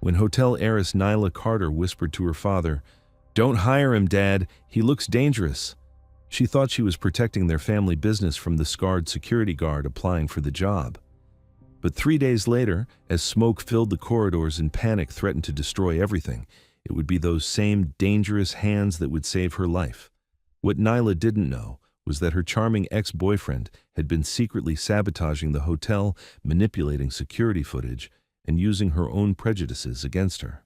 when hotel heiress Nyla Carter whispered to her father, "Don't hire him, Dad. He looks dangerous." She thought she was protecting their family business from the scarred security guard applying for the job. But 3 days later, as smoke filled the corridors and panic threatened to destroy everything, it would be those same dangerous hands that would save her life. What Nyla didn't know was that her charming ex-boyfriend had been secretly sabotaging the hotel, manipulating security footage, and using her own prejudices against her.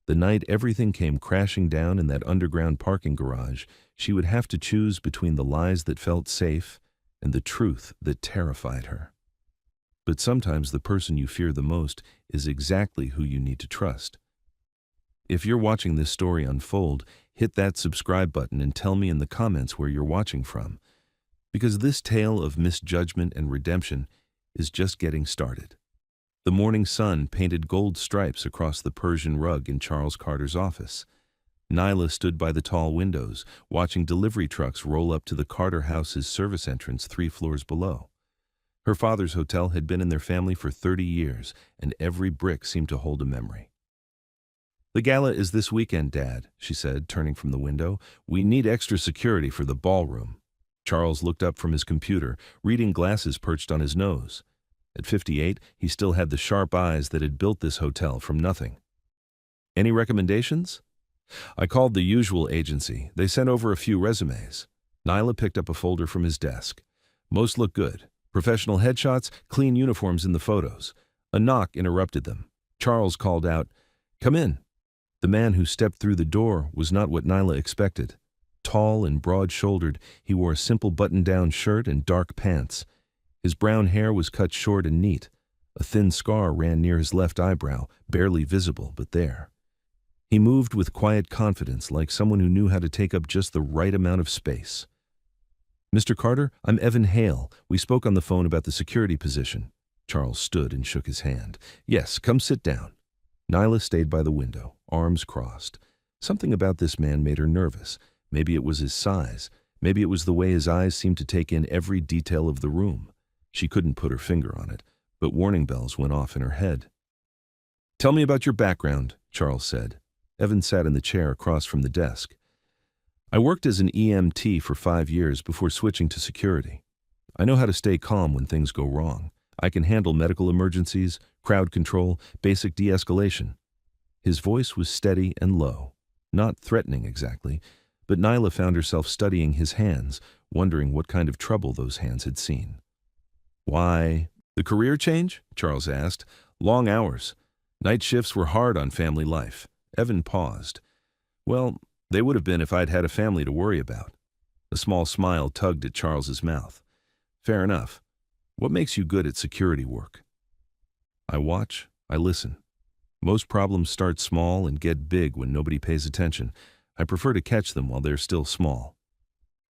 The night everything came crashing down in that underground parking garage, she would have to choose between the lies that felt safe and the truth that terrified her. But sometimes the person you fear the most is exactly who you need to trust. If you're watching this story unfold, hit that subscribe button and tell me in the comments where you're watching from, because this tale of misjudgment and redemption is just getting started. The morning sun painted gold stripes across the Persian rug in Charles Carter's office. Nyla stood by the tall windows, watching delivery trucks roll up to the Carter house's service entrance 3 floors below. Her father's hotel had been in their family for 30 years, and every brick seemed to hold a memory. "The gala is this weekend, Dad," she said, turning from the window. "We need extra security for the ballroom." Charles looked up from his computer, reading glasses perched on his nose. At 58, he still had the sharp eyes that had built this hotel from nothing. "Any recommendations?" "I called the usual agency. They sent over a few resumes." Nyla picked up a folder from his desk. "Most look good. Professional headshots, clean uniforms in the photos." A knock interrupted them. Charles called out, "Come in." The man who stepped through the door was not what Nyla expected. Tall and broad-shouldered, he wore a simple button-down shirt and dark pants. His brown hair was cut short and neat. A thin scar ran near his left eyebrow, barely visible, but there. He moved with quiet confidence, like someone who knew how to take up just the right amount of space. "Mr. Carter, I'm Evan Hale. We spoke on the phone about the security position." Charles stood and shook his hand. "Yes, come sit down." Nyla stayed by the window, arms crossed. Something about this man made her nervous. Maybe it was his size. Maybe it was the way his eyes seemed to take in every detail of the room. She couldn't put her finger on it, but warning bells went off in her head. "Tell me about your background," Charles said. Evan sat in the chair across from the desk. "I worked as an EMT for 5 years before switching to security. I know how to stay calm when things go wrong. I can handle medical emergencies, crowd control, basic de-escalation." His voice was steady and low, not threatening exactly, but Nyla found herself studying his hands, wondering what kind of trouble those hands had seen. "Why, the career change?" Charles asked. "Long hours. Night shifts were hard on family life." Evan paused. "Well, they would have been if I'd had a family to worry about." A small smile tugged at Charles's mouth. "Fair enough. What makes you good at security work?" "I watch, I listen. Most problems start small and get big when nobody pays attention. I prefer to catch them while they're still small."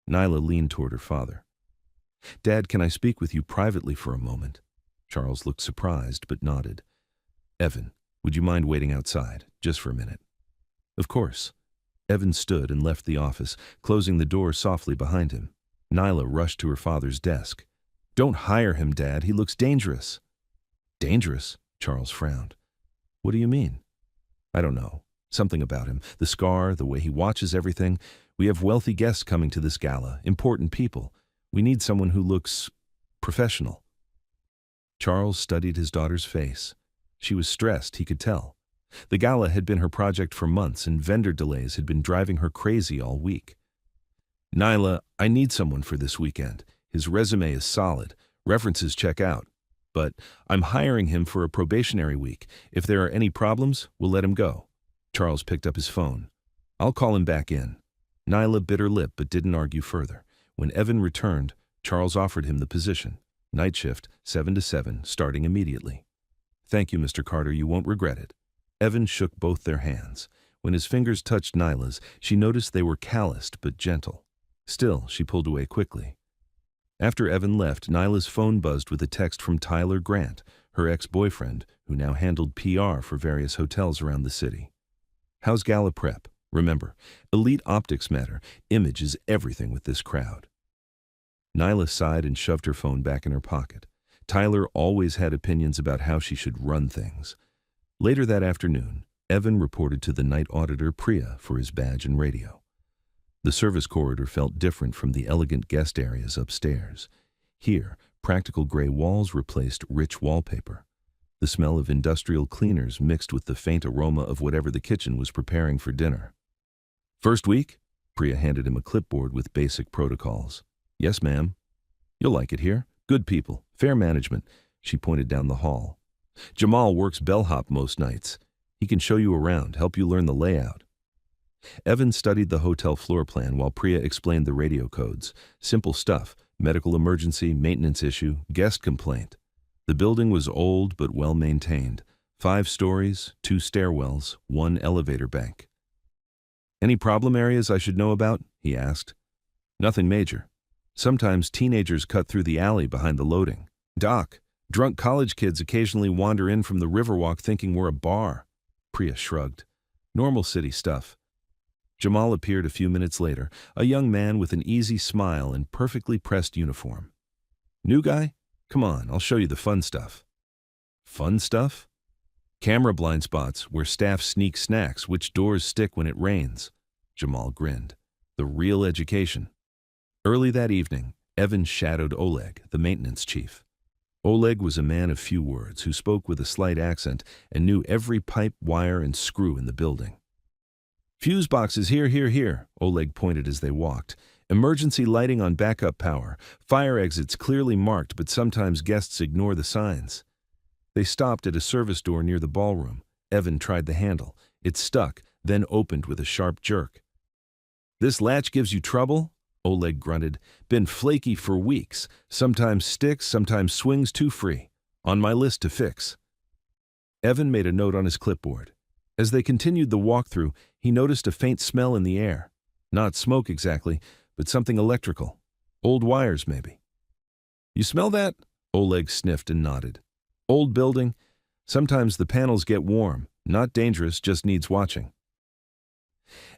Nyla leaned toward her father. "Dad, can I speak with you privately for a moment?" Charles looked surprised but nodded. "Evan, would you mind waiting outside, just for a minute?" "Of course." Evan stood and left the office, closing the door softly behind him. Nyla rushed to her father's desk. "Don't hire him, Dad. He looks dangerous." "Dangerous?" Charles frowned. "What do you mean?" "I don't know. Something about him. The scar, the way he watches everything. We have wealthy guests coming to this gala, important people. We need someone who looks professional." Charles studied his daughter's face. She was stressed, he could tell. The gala had been her project for months, and vendor delays had been driving her crazy all week. "Nyla, I need someone for this weekend. His resume is solid. References check out. But I'm hiring him for a probationary week. If there are any problems, we'll let him go." Charles picked up his phone. "I'll call him back in." Nyla bit her lip but didn't argue further. When Evan returned, Charles offered him the position. Night shift, 7 to 7, starting immediately. "Thank you, Mr. Carter. You won't regret it." Evan shook both their hands. When his fingers touched Nyla's, she noticed they were calloused but gentle. Still, she pulled away quickly. After Evan left, Nyla's phone buzzed with a text from Tyler Grant, her ex-boyfriend, who now handled PR for various hotels around the city. "How's gala prep? Remember, elite optics matter. Image is everything with this crowd." Nyla sighed and shoved her phone back in her pocket. Tyler always had opinions about how she should run things. Later that afternoon, Evan reported to the night auditor Priya for his badge and radio. The service corridor felt different from the elegant guest areas upstairs. Here, practical gray walls replaced rich wallpaper. The smell of industrial cleaners mixed with the faint aroma of whatever the kitchen was preparing for dinner. "First week?" Priya handed him a clipboard with basic protocols. "Yes, ma'am." "You'll like it here. Good people, fair management." She pointed down the hall. "Jamal works bellhop most nights. He can show you around, help you learn the layout." Evan studied the hotel floor plan while Priya explained the radio codes. Simple stuff: medical emergency, maintenance issue, guest complaint. The building was old but well maintained. 5 stories, 2 stairwells, 1 elevator bank. "Any problem areas I should know about?" he asked. "Nothing major. Sometimes teenagers cut through the alley behind the loading. Doc, drunk college kids occasionally wander in from the Riverwalk thinking we're a bar." Priya shrugged. "Normal city stuff." Jamal appeared a few minutes later, a young man with an easy smile and perfectly pressed uniform. "New guy? Come on, I'll show you the fun stuff." "Fun stuff?" "Camera blind spots, where staff sneak snacks, which doors stick when it rains." Jamal grinned. "The real education." Early that evening, Evan shadowed Oleg, the maintenance chief. Oleg was a man of few words who spoke with a slight accent and knew every pipe, wire, and screw in the building. "Fuse boxes here," Oleg pointed as they walked. "Emergency lighting on backup power. Fire exits clearly marked, but sometimes guests ignore the signs." They stopped at a service door near the ballroom. Evan tried the handle. It stuck, then opened with a sharp jerk. "This latch gives you trouble?" Oleg grunted. "Been flaky for weeks. Sometimes sticks, sometimes swings too free. On my list to fix." Evan made a note on his clipboard. As they continued the walkthrough, he noticed a faint smell in the air. Not smoke exactly, but something electrical. Old wires, maybe. "You smell that?" Oleg sniffed and nodded. "Old building. Sometimes the panels get warm. Not dangerous, just needs watching."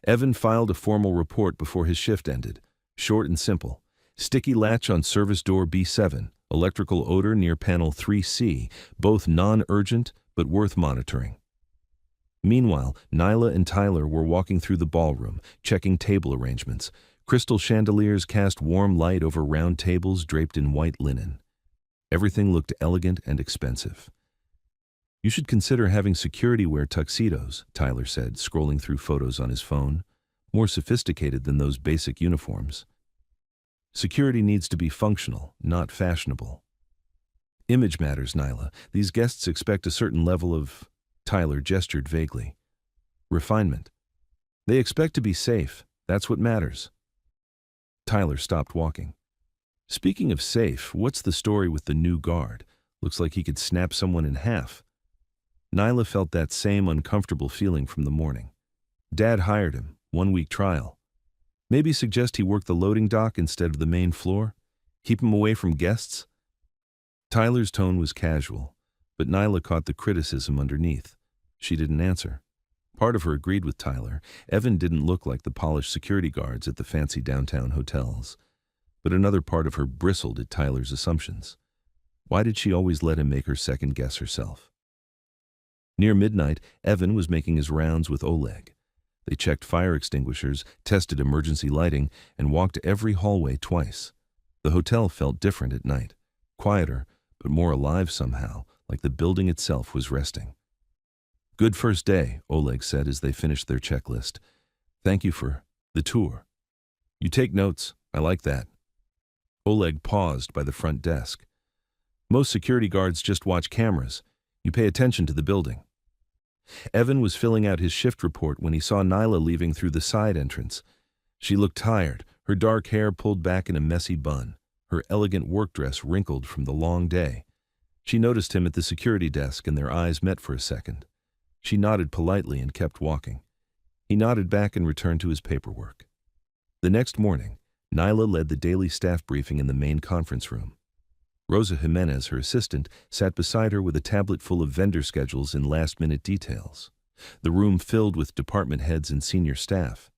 Evan filed a formal report before his shift ended. Short and simple. Sticky latch on service door B7. Electrical odor near panel 3C. Both non-urgent, but worth monitoring. Meanwhile, Nyla and Tyler were walking through the ballroom, checking table arrangements. Crystal chandeliers cast warm light over round tables draped in white linen. Everything looked elegant and expensive. "You should consider having security wear tuxedos," Tyler said, scrolling through photos on his phone. "More sophisticated than those basic uniforms. Security needs to be functional, not fashionable." "Image matters, Nyla. These guests expect a certain level of..." Tyler gestured vaguely. "Refinement. They expect to be safe. That's what matters." Tyler stopped walking. "Speaking of safe, what's the story with the new guard? Looks like he could snap someone in half." Nyla felt that same uncomfortable feeling from the morning. Dad hired him, 1-week trial. Maybe suggest he work the loading dock instead of the main floor? Keep him away from guests? Tyler's tone was casual, but Nyla caught the criticism underneath. She didn't answer. Part of her agreed with Tyler. Evan didn't look like the polished security guards at the fancy downtown hotels. But another part of her bristled at Tyler's assumptions. Why did she always let him make her second guess herself? Near midnight, Evan was making his rounds with Oleg. They checked fire extinguishers, tested emergency lighting, and walked every hallway twice. The hotel felt different at night. Quieter, but more alive somehow, like the building itself was resting. "Good first day," Oleg said as they finished their checklist. "Thank you for the tour. You take notes. I like that." Oleg paused by the front desk. "Most security guards just watch cameras. You pay attention to the building." Evan was filling out his shift report when he saw Nyla leaving through the side entrance. She looked tired, her dark hair pulled back in a messy bun, her elegant work dress wrinkled from the long day. She noticed him at the security desk and their eyes met for a second. She nodded politely and kept walking. He nodded back and returned to his paperwork. The next morning, Nyla led the daily staff briefing in the main conference room. Rosa Jimenez, her assistant, sat beside her with a tablet full of vendor schedules and last-minute details. The room filled with department heads and senior staff.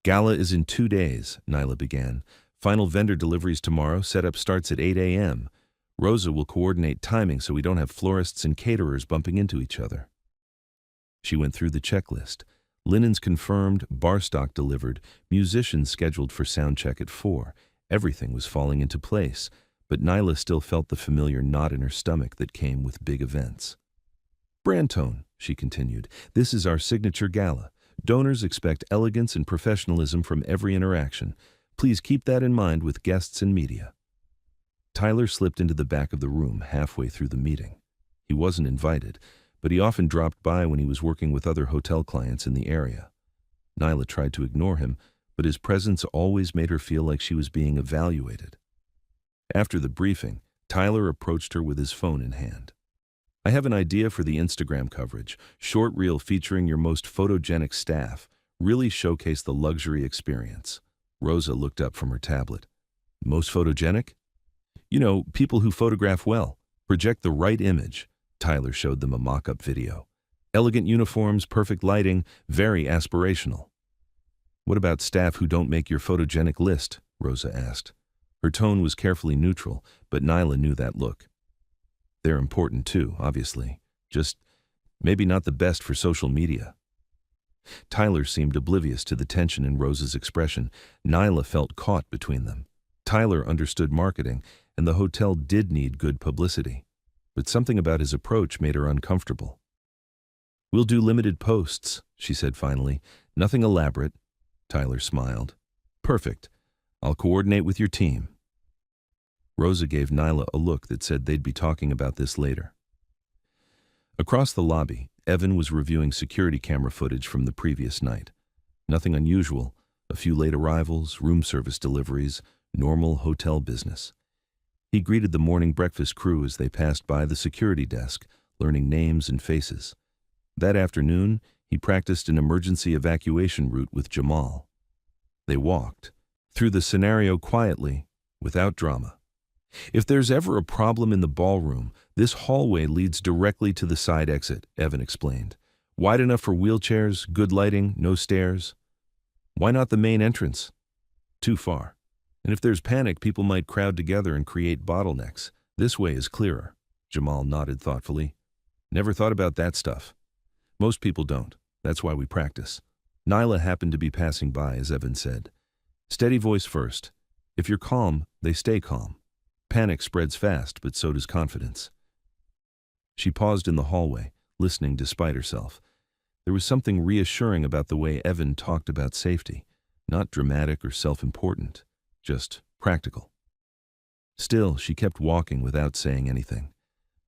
"Gala is in 2 days," Nyla began. "Final vendor deliveries tomorrow. Setup starts at 8 a.m. Rosa will coordinate timing so we don't have florists and caterers bumping into each other. She went through the checklist. Linens confirmed, bar stock delivered, musicians scheduled for sound check at 4. Everything was falling into place, but Nyla still felt the familiar knot in her stomach that came with big events. Brantone, she continued, this is our signature gala. Donors expect elegance and professionalism from every interaction. Please keep that in mind with guests and media. Tyler slipped into the back of the room halfway through the meeting. He wasn't invited, but he often dropped by when he was working with other hotel clients in the area. Nyla tried to ignore him, but his presence always made her feel like she was being evaluated. After the briefing, Tyler approached her with his phone in hand. I have an idea for the Instagram coverage, short reel featuring your most photogenic staff, really showcase the luxury experience. Rosa looked up from her tablet. Most photogenic? You know, people who photograph well, project the right image. Tyler showed them a mock-up video. Elegant uniforms, perfect lighting, very aspirational. What about staff who don't make your photogenic list? Rosa asked. Her tone was carefully neutral, but Nyla knew that look. They're important too, obviously. Just maybe not the best for social media. Tyler seemed oblivious to the tension in Rosa's expression. Nyla felt caught between them. Tyler understood marketing, and the hotel did need good publicity. But something about his approach made her uncomfortable. We'll do limited posts, she said finally. Nothing elaborate. Tyler smiled. Perfect. I'll coordinate with your team. Rosa gave Nyla a look that said they'd be talking about this later. Across the lobby, Evan was reviewing security camera footage from the previous night. Nothing unusual, a few late arrivals, room service deliveries, normal hotel business. He greeted the morning breakfast crew as they passed by the security desk, learning names and faces. That afternoon, he practiced an emergency evacuation route with Jamal. They walked through the scenario quietly, without drama. If there's ever a problem in the ballroom, this hallway leads directly to the side exit, Evan explained. Wide enough for wheelchairs, good lighting, no stairs. Why not the main entrance? Too far. And if there's panic, people might crowd together and create bottlenecks. This way is clearer. Jamal nodded thoughtfully. Never thought about that stuff. Most people don't. That's why we practice. Nyla happened to be passing by, as Evan said. Steady voice first. If you're calm, they stay calm. Panic spreads fast, but so does confidence. She paused in the hallway, listening despite herself. There was something reassuring about the way Evan talked about safety. Not dramatic or self-important. Just practical. Still, she kept walking without saying anything.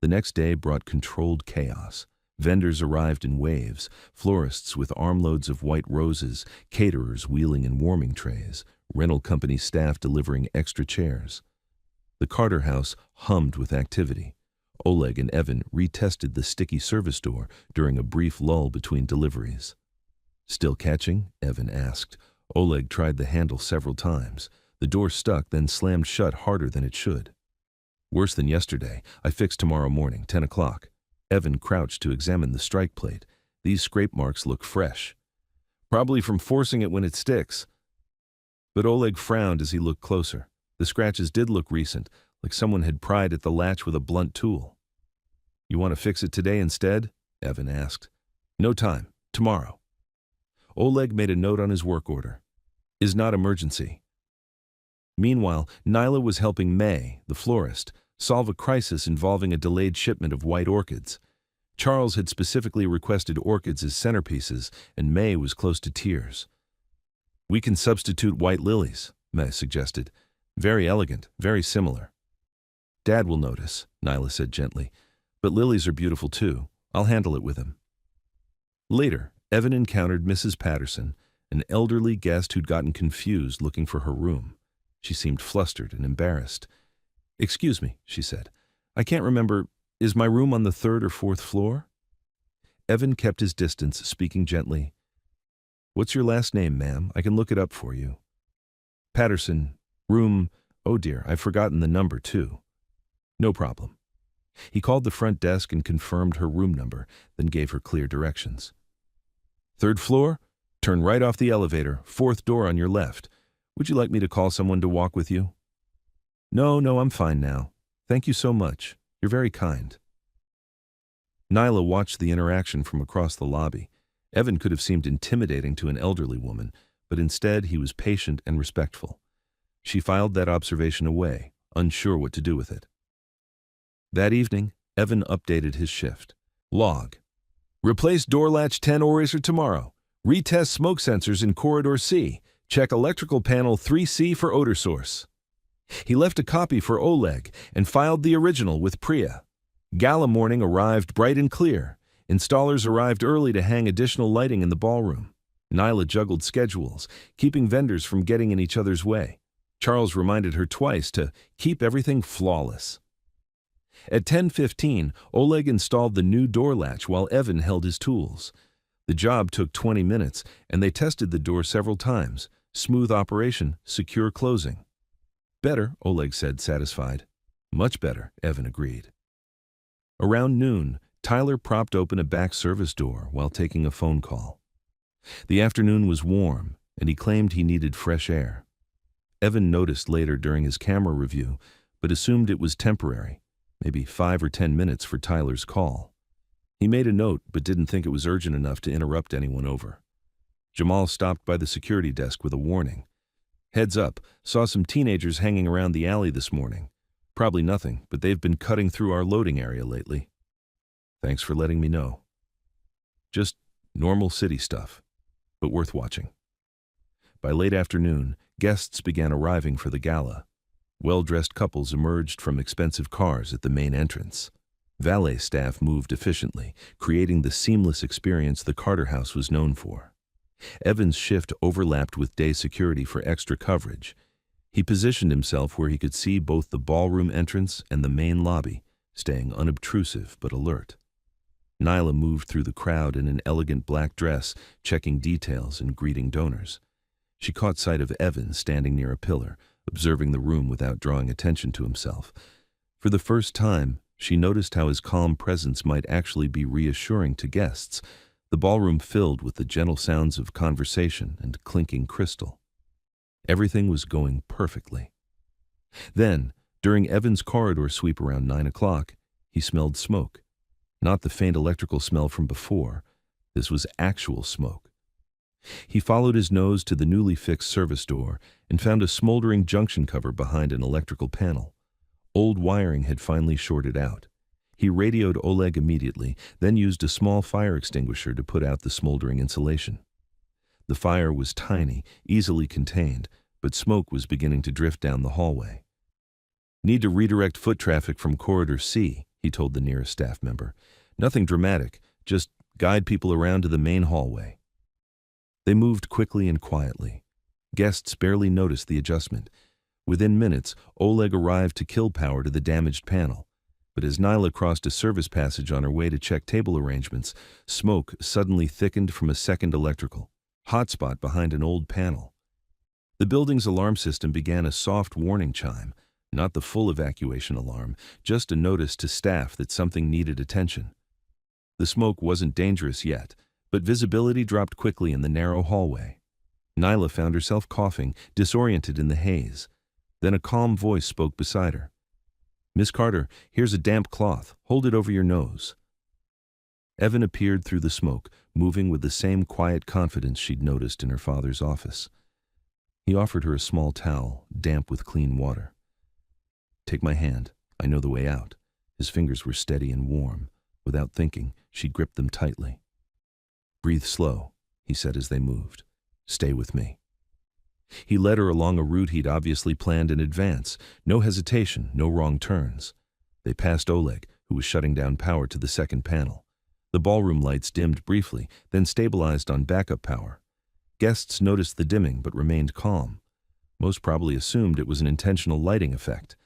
The next day brought controlled chaos. Vendors arrived in waves, florists with armloads of white roses, caterers wheeling in warming trays, rental company staff delivering extra chairs. The Carter house hummed with activity. Oleg and Evan retested the sticky service door during a brief lull between deliveries. Still catching? Evan asked. Oleg tried the handle several times. The door stuck, then slammed shut harder than it should. Worse than yesterday. I fix tomorrow morning, 10 o'clock. Evan crouched to examine the strike plate. These scrape marks look fresh. Probably from forcing it when it sticks. But Oleg frowned as he looked closer. The scratches did look recent, like someone had pried at the latch with a blunt tool. You want to fix it today instead? Evan asked. No time. Tomorrow. Oleg made a note on his work order. Is not emergency. Meanwhile, Nyla was helping May, the florist, solve a crisis involving a delayed shipment of white orchids. Charles had specifically requested orchids as centerpieces, and May was close to tears. We can substitute white lilies, May suggested. Very elegant, very similar. Dad will notice, Nyla said gently. But lilies are beautiful too. I'll handle it with him. Later, Evan encountered Mrs. Patterson, an elderly guest who'd gotten confused looking for her room. She seemed flustered and embarrassed. Excuse me, she said. I can't remember. Is my room on the 3rd or 4th floor? Evan kept his distance, speaking gently. What's your last name, ma'am? I can look it up for you. Patterson, room. Oh dear, I've forgotten the number too. No problem. He called the front desk and confirmed her room number, then gave her clear directions. 3rd floor? Turn right off the elevator, 4th door on your left. Would you like me to call someone to walk with you? No, I'm fine now. Thank you so much. You're very kind. Nyla watched the interaction from across the lobby. Evan could have seemed intimidating to an elderly woman, but instead he was patient and respectful. She filed that observation away, unsure what to do with it. That evening, Evan updated his shift. Log. Replace door latch 10 orator tomorrow. Retest smoke sensors in corridor C. Check electrical panel 3C for odor source. He left a copy for Oleg and filed the original with Priya. Gala morning arrived bright and clear. Installers arrived early to hang additional lighting in the ballroom. Nyla juggled schedules, keeping vendors from getting in each other's way. Charles reminded her twice to keep everything flawless. At 10:15, Oleg installed the new door latch while Evan held his tools. The job took 20 minutes, and they tested the door several times. Smooth operation, secure closing. Better, Oleg said, satisfied. Much better, Evan agreed. Around noon, Tyler propped open a back service door while taking a phone call. The afternoon was warm, and he claimed he needed fresh air. Evan noticed later during his camera review, but assumed it was temporary, maybe 5 or 10 minutes for Tyler's call. He made a note, but didn't think it was urgent enough to interrupt anyone over. Jamal stopped by the security desk with a warning. Heads up, saw some teenagers hanging around the alley this morning. Probably nothing, but they've been cutting through our loading area lately. Thanks for letting me know. Just normal city stuff, but worth watching. By late afternoon, guests began arriving for the gala. Well-dressed couples emerged from expensive cars at the main entrance. Valet staff moved efficiently, creating the seamless experience the Carter House was known for. Evan's shift overlapped with day security for extra coverage. He positioned himself where he could see both the ballroom entrance and the main lobby, staying unobtrusive but alert. Nyla moved through the crowd in an elegant black dress, checking details and greeting donors. She caught sight of Evan standing near a pillar, observing the room without drawing attention to himself. For the first time, she noticed how his calm presence might actually be reassuring to guests, the ballroom filled with the gentle sounds of conversation and clinking crystal. Everything was going perfectly. Then, during Evan's corridor sweep around 9 o'clock, he smelled smoke. Not the faint electrical smell from before. This was actual smoke. He followed his nose to the newly fixed service door and found a smoldering junction cover behind an electrical panel. Old wiring had finally shorted out. He radioed Oleg immediately, then used a small fire extinguisher to put out the smoldering insulation. The fire was tiny, easily contained, but smoke was beginning to drift down the hallway. Need to redirect foot traffic from corridor C, he told the nearest staff member. Nothing dramatic, just guide people around to the main hallway. They moved quickly and quietly. Guests barely noticed the adjustment. Within minutes, Oleg arrived to kill power to the damaged panel. But as Nyla crossed a service passage on her way to check table arrangements, smoke suddenly thickened from a second electrical hotspot behind an old panel. The building's alarm system began a soft warning chime, not the full evacuation alarm, just a notice to staff that something needed attention. The smoke wasn't dangerous yet, but visibility dropped quickly in the narrow hallway. Nyla found herself coughing, disoriented in the haze. Then a calm voice spoke beside her. "Miss Carter, here's a damp cloth. Hold it over your nose." Evan appeared through the smoke, moving with the same quiet confidence she'd noticed in her father's office. He offered her a small towel, damp with clean water. "Take my hand. I know the way out." His fingers were steady and warm. Without thinking, she gripped them tightly. "Breathe slow," he said as they moved. "Stay with me." He led her along a route he'd obviously planned in advance. No hesitation, no wrong turns. They passed Oleg, who was shutting down power to the second panel. The ballroom lights dimmed briefly, then stabilized on backup power. Guests noticed the dimming but remained calm. Most probably assumed it was an intentional lighting effect.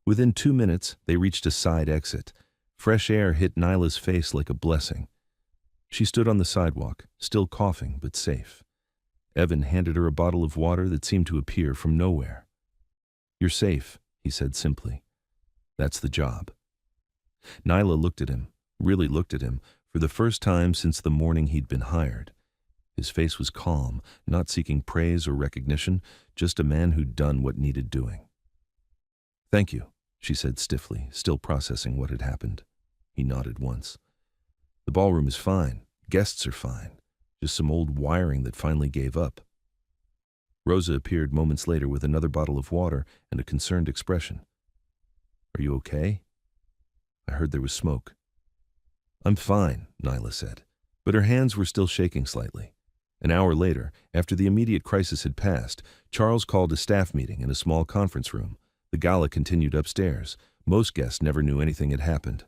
Within 2 minutes, they reached a side exit. Fresh air hit Nyla's face like a blessing. She stood on the sidewalk, still coughing but safe. Evan handed her a bottle of water that seemed to appear from nowhere. "You're safe," he said simply. "That's the job." Nyla looked at him, really looked at him, for the first time since the morning he'd been hired. His face was calm, not seeking praise or recognition, just a man who'd done what needed doing. "Thank you," she said stiffly, still processing what had happened. He nodded once. The ballroom is fine. Guests are fine. Just some old wiring that finally gave up. Rosa appeared moments later with another bottle of water and a concerned expression. Are you okay? I heard there was smoke. I'm fine, Nyla said, but her hands were still shaking slightly. An hour later, after the immediate crisis had passed, Charles called a staff meeting in a small conference room. The gala continued upstairs. Most guests never knew anything had happened.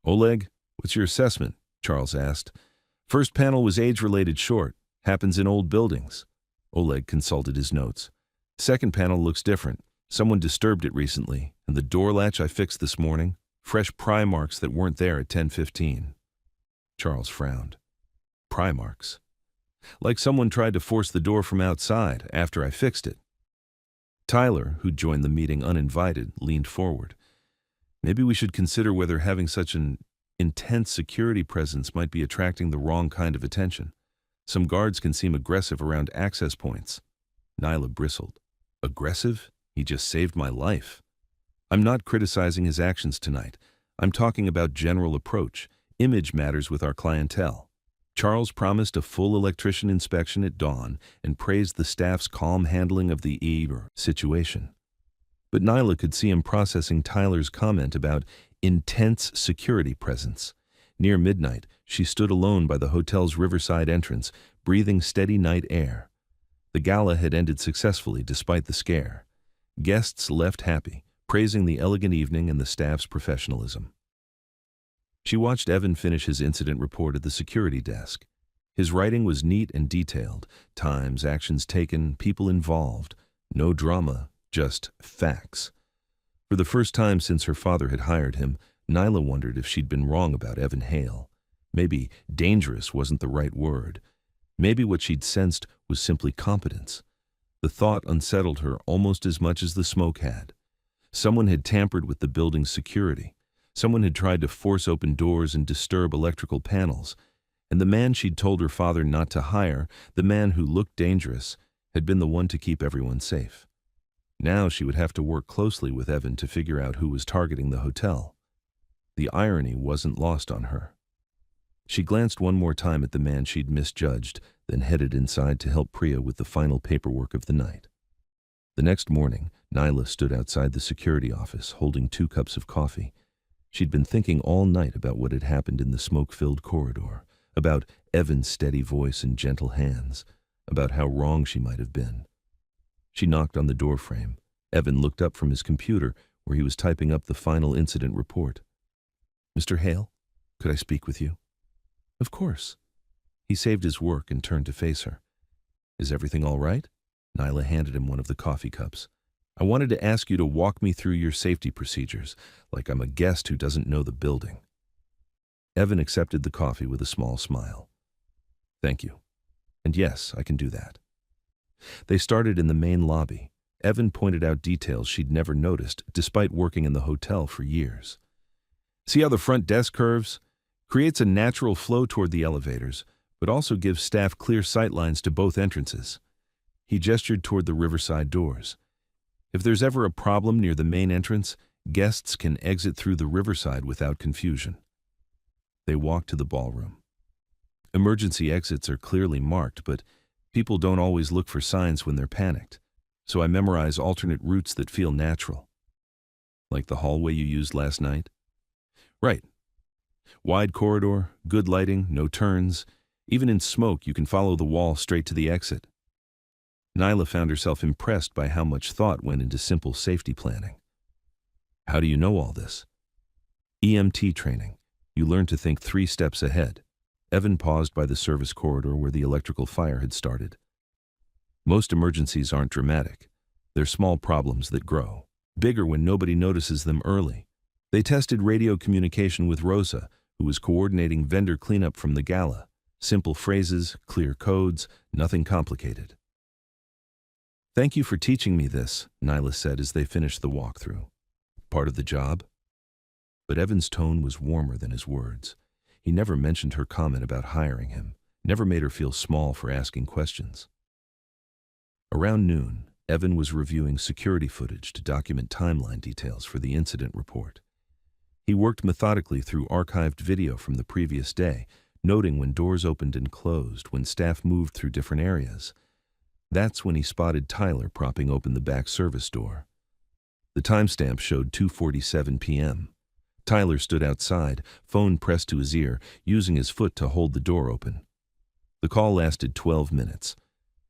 Oleg, what's your assessment? Charles asked. First panel was age-related short. Happens in old buildings. Oleg consulted his notes. Second panel looks different. Someone disturbed it recently, and the door latch I fixed this morning, fresh pry marks that weren't there at 10:15. Charles frowned. Pry marks? Like someone tried to force the door from outside after I fixed it. Tyler, who'd joined the meeting uninvited, leaned forward. Maybe we should consider whether having such an intense security presence might be attracting the wrong kind of attention. Some guards can seem aggressive around access points. Nyla bristled. Aggressive? He just saved my life. I'm not criticizing his actions tonight. I'm talking about general approach. Image matters with our clientele. Charles promised a full electrician inspection at dawn and praised the staff's calm handling of the situation. But Nyla could see him processing Tyler's comment about intense security presence. Near midnight, she stood alone by the hotel's riverside entrance, breathing steady night air. The gala had ended successfully despite the scare. Guests left happy, praising the elegant evening and the staff's professionalism. She watched Evan finish his incident report at the security desk. His writing was neat and detailed. Times, actions taken, people involved. No drama, just facts. For the first time since her father had hired him, Nyla wondered if she'd been wrong about Evan Hale. Maybe dangerous wasn't the right word. Maybe what she'd sensed was simply competence. The thought unsettled her almost as much as the smoke had. Someone had tampered with the building's security. Someone had tried to force open doors and disturb electrical panels. And the man she'd told her father not to hire, the man who looked dangerous, had been the one to keep everyone safe. Now she would have to work closely with Evan to figure out who was targeting the hotel. The irony wasn't lost on her. She glanced one more time at the man she'd misjudged, then headed inside to help Priya with the final paperwork of the night. The next morning, Nyla stood outside the security office, holding 2 cups of coffee. She'd been thinking all night about what had happened in the smoke-filled corridor, about Evan's steady voice and gentle hands, about how wrong she might have been. She knocked on the doorframe. Evan looked up from his computer, where he was typing up the final incident report. Mr. Hale, could I speak with you? Of course. He saved his work and turned to face her. Is everything all right? Nyla handed him one of the coffee cups. I wanted to ask you to walk me through your safety procedures, like I'm a guest who doesn't know the building. Evan accepted the coffee with a small smile. Thank you. And yes, I can do that. They started in the main lobby. Evan pointed out details she'd never noticed, despite working in the hotel for years. See how the front desk curves? Creates a natural flow toward the elevators, but also gives staff clear sight lines to both entrances. He gestured toward the riverside doors. If there's ever a problem near the main entrance, guests can exit through the riverside without confusion. They walked to the ballroom. Emergency exits are clearly marked, but people don't always look for signs when they're panicked, so I memorize alternate routes that feel natural. Like the hallway you used last night? Right. Wide corridor, good lighting, no turns. Even in smoke, you can follow the wall straight to the exit. Nyla found herself impressed by how much thought went into simple safety planning. How do you know all this? EMT training. You learn to think 3 steps ahead. Evan paused by the service corridor where the electrical fire had started. Most emergencies aren't dramatic. They're small problems that grow, bigger when nobody notices them early. They tested radio communication with Rosa, who was coordinating vendor cleanup from the gala. Simple phrases, clear codes, nothing complicated. Thank you for teaching me this, Nyla said as they finished the walkthrough. Part of the job? But Evan's tone was warmer than his words. He never mentioned her comment about hiring him, never made her feel small for asking questions. Around noon, Evan was reviewing security footage to document timeline details for the incident report. He worked methodically through archived video from the previous day, noting when doors opened and closed, when staff moved through different areas. That's when he spotted Tyler propping open the back service door. The timestamp showed 2:47 p.m. Tyler stood outside, phone pressed to his ear, using his foot to hold the door open. The call lasted 12 minutes.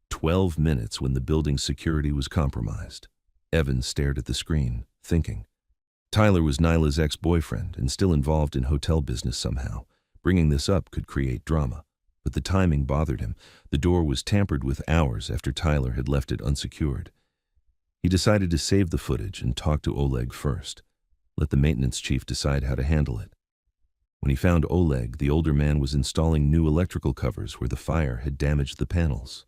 12 minutes when the building's security was compromised. Evan stared at the screen, thinking. Tyler was Nyla's ex-boyfriend and still involved in hotel business somehow. Bringing this up could create drama, but the timing bothered him. The door was tampered with hours after Tyler had left it unsecured. He decided to save the footage and talk to Oleg first. Let the maintenance chief decide how to handle it. When he found Oleg, the older man was installing new electrical covers where the fire had damaged the panels.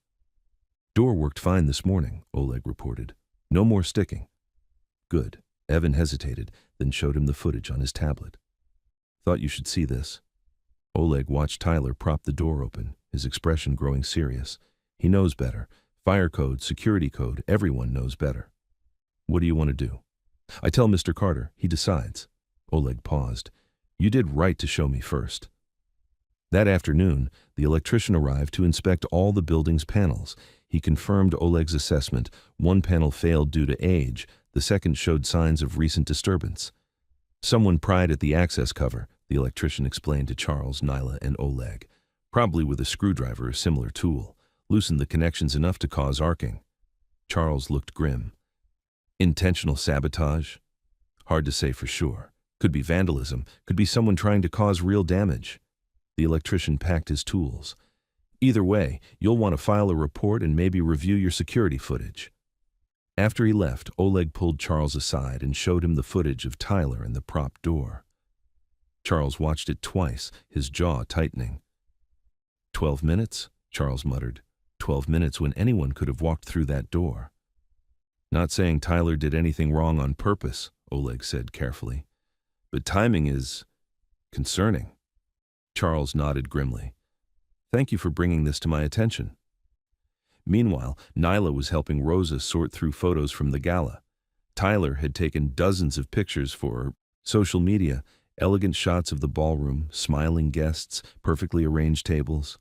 Door worked fine this morning, Oleg reported. No more sticking. Good. Evan hesitated, then showed him the footage on his tablet. Thought you should see this. Oleg watched Tyler prop the door open, his expression growing serious. He knows better. Fire code, security code, everyone knows better. What do you want to do? I tell Mr. Carter, he decides. Oleg paused. You did right to show me first. That afternoon, the electrician arrived to inspect all the building's panels. He confirmed Oleg's assessment. One panel failed due to age. The second showed signs of recent disturbance. Someone pried at the access cover, the electrician explained to Charles, Nyla, and Oleg. Probably with a screwdriver or similar tool. Loosened the connections enough to cause arcing. Charles looked grim. Intentional sabotage? Hard to say for sure. Could be vandalism. Could be someone trying to cause real damage. The electrician packed his tools. Either way, you'll want to file a report and maybe review your security footage. After he left, Oleg pulled Charles aside and showed him the footage of Tyler and the prop door. Charles watched it twice, his jaw tightening. 12 minutes, Charles muttered. 12 minutes when anyone could have walked through that door. Not saying Tyler did anything wrong on purpose, Oleg said carefully. But timing is concerning. Charles nodded grimly. Thank you for bringing this to my attention. Meanwhile, Nyla was helping Rosa sort through photos from the gala. Tyler had taken dozens of pictures for social media, elegant shots of the ballroom, smiling guests, perfectly arranged tables.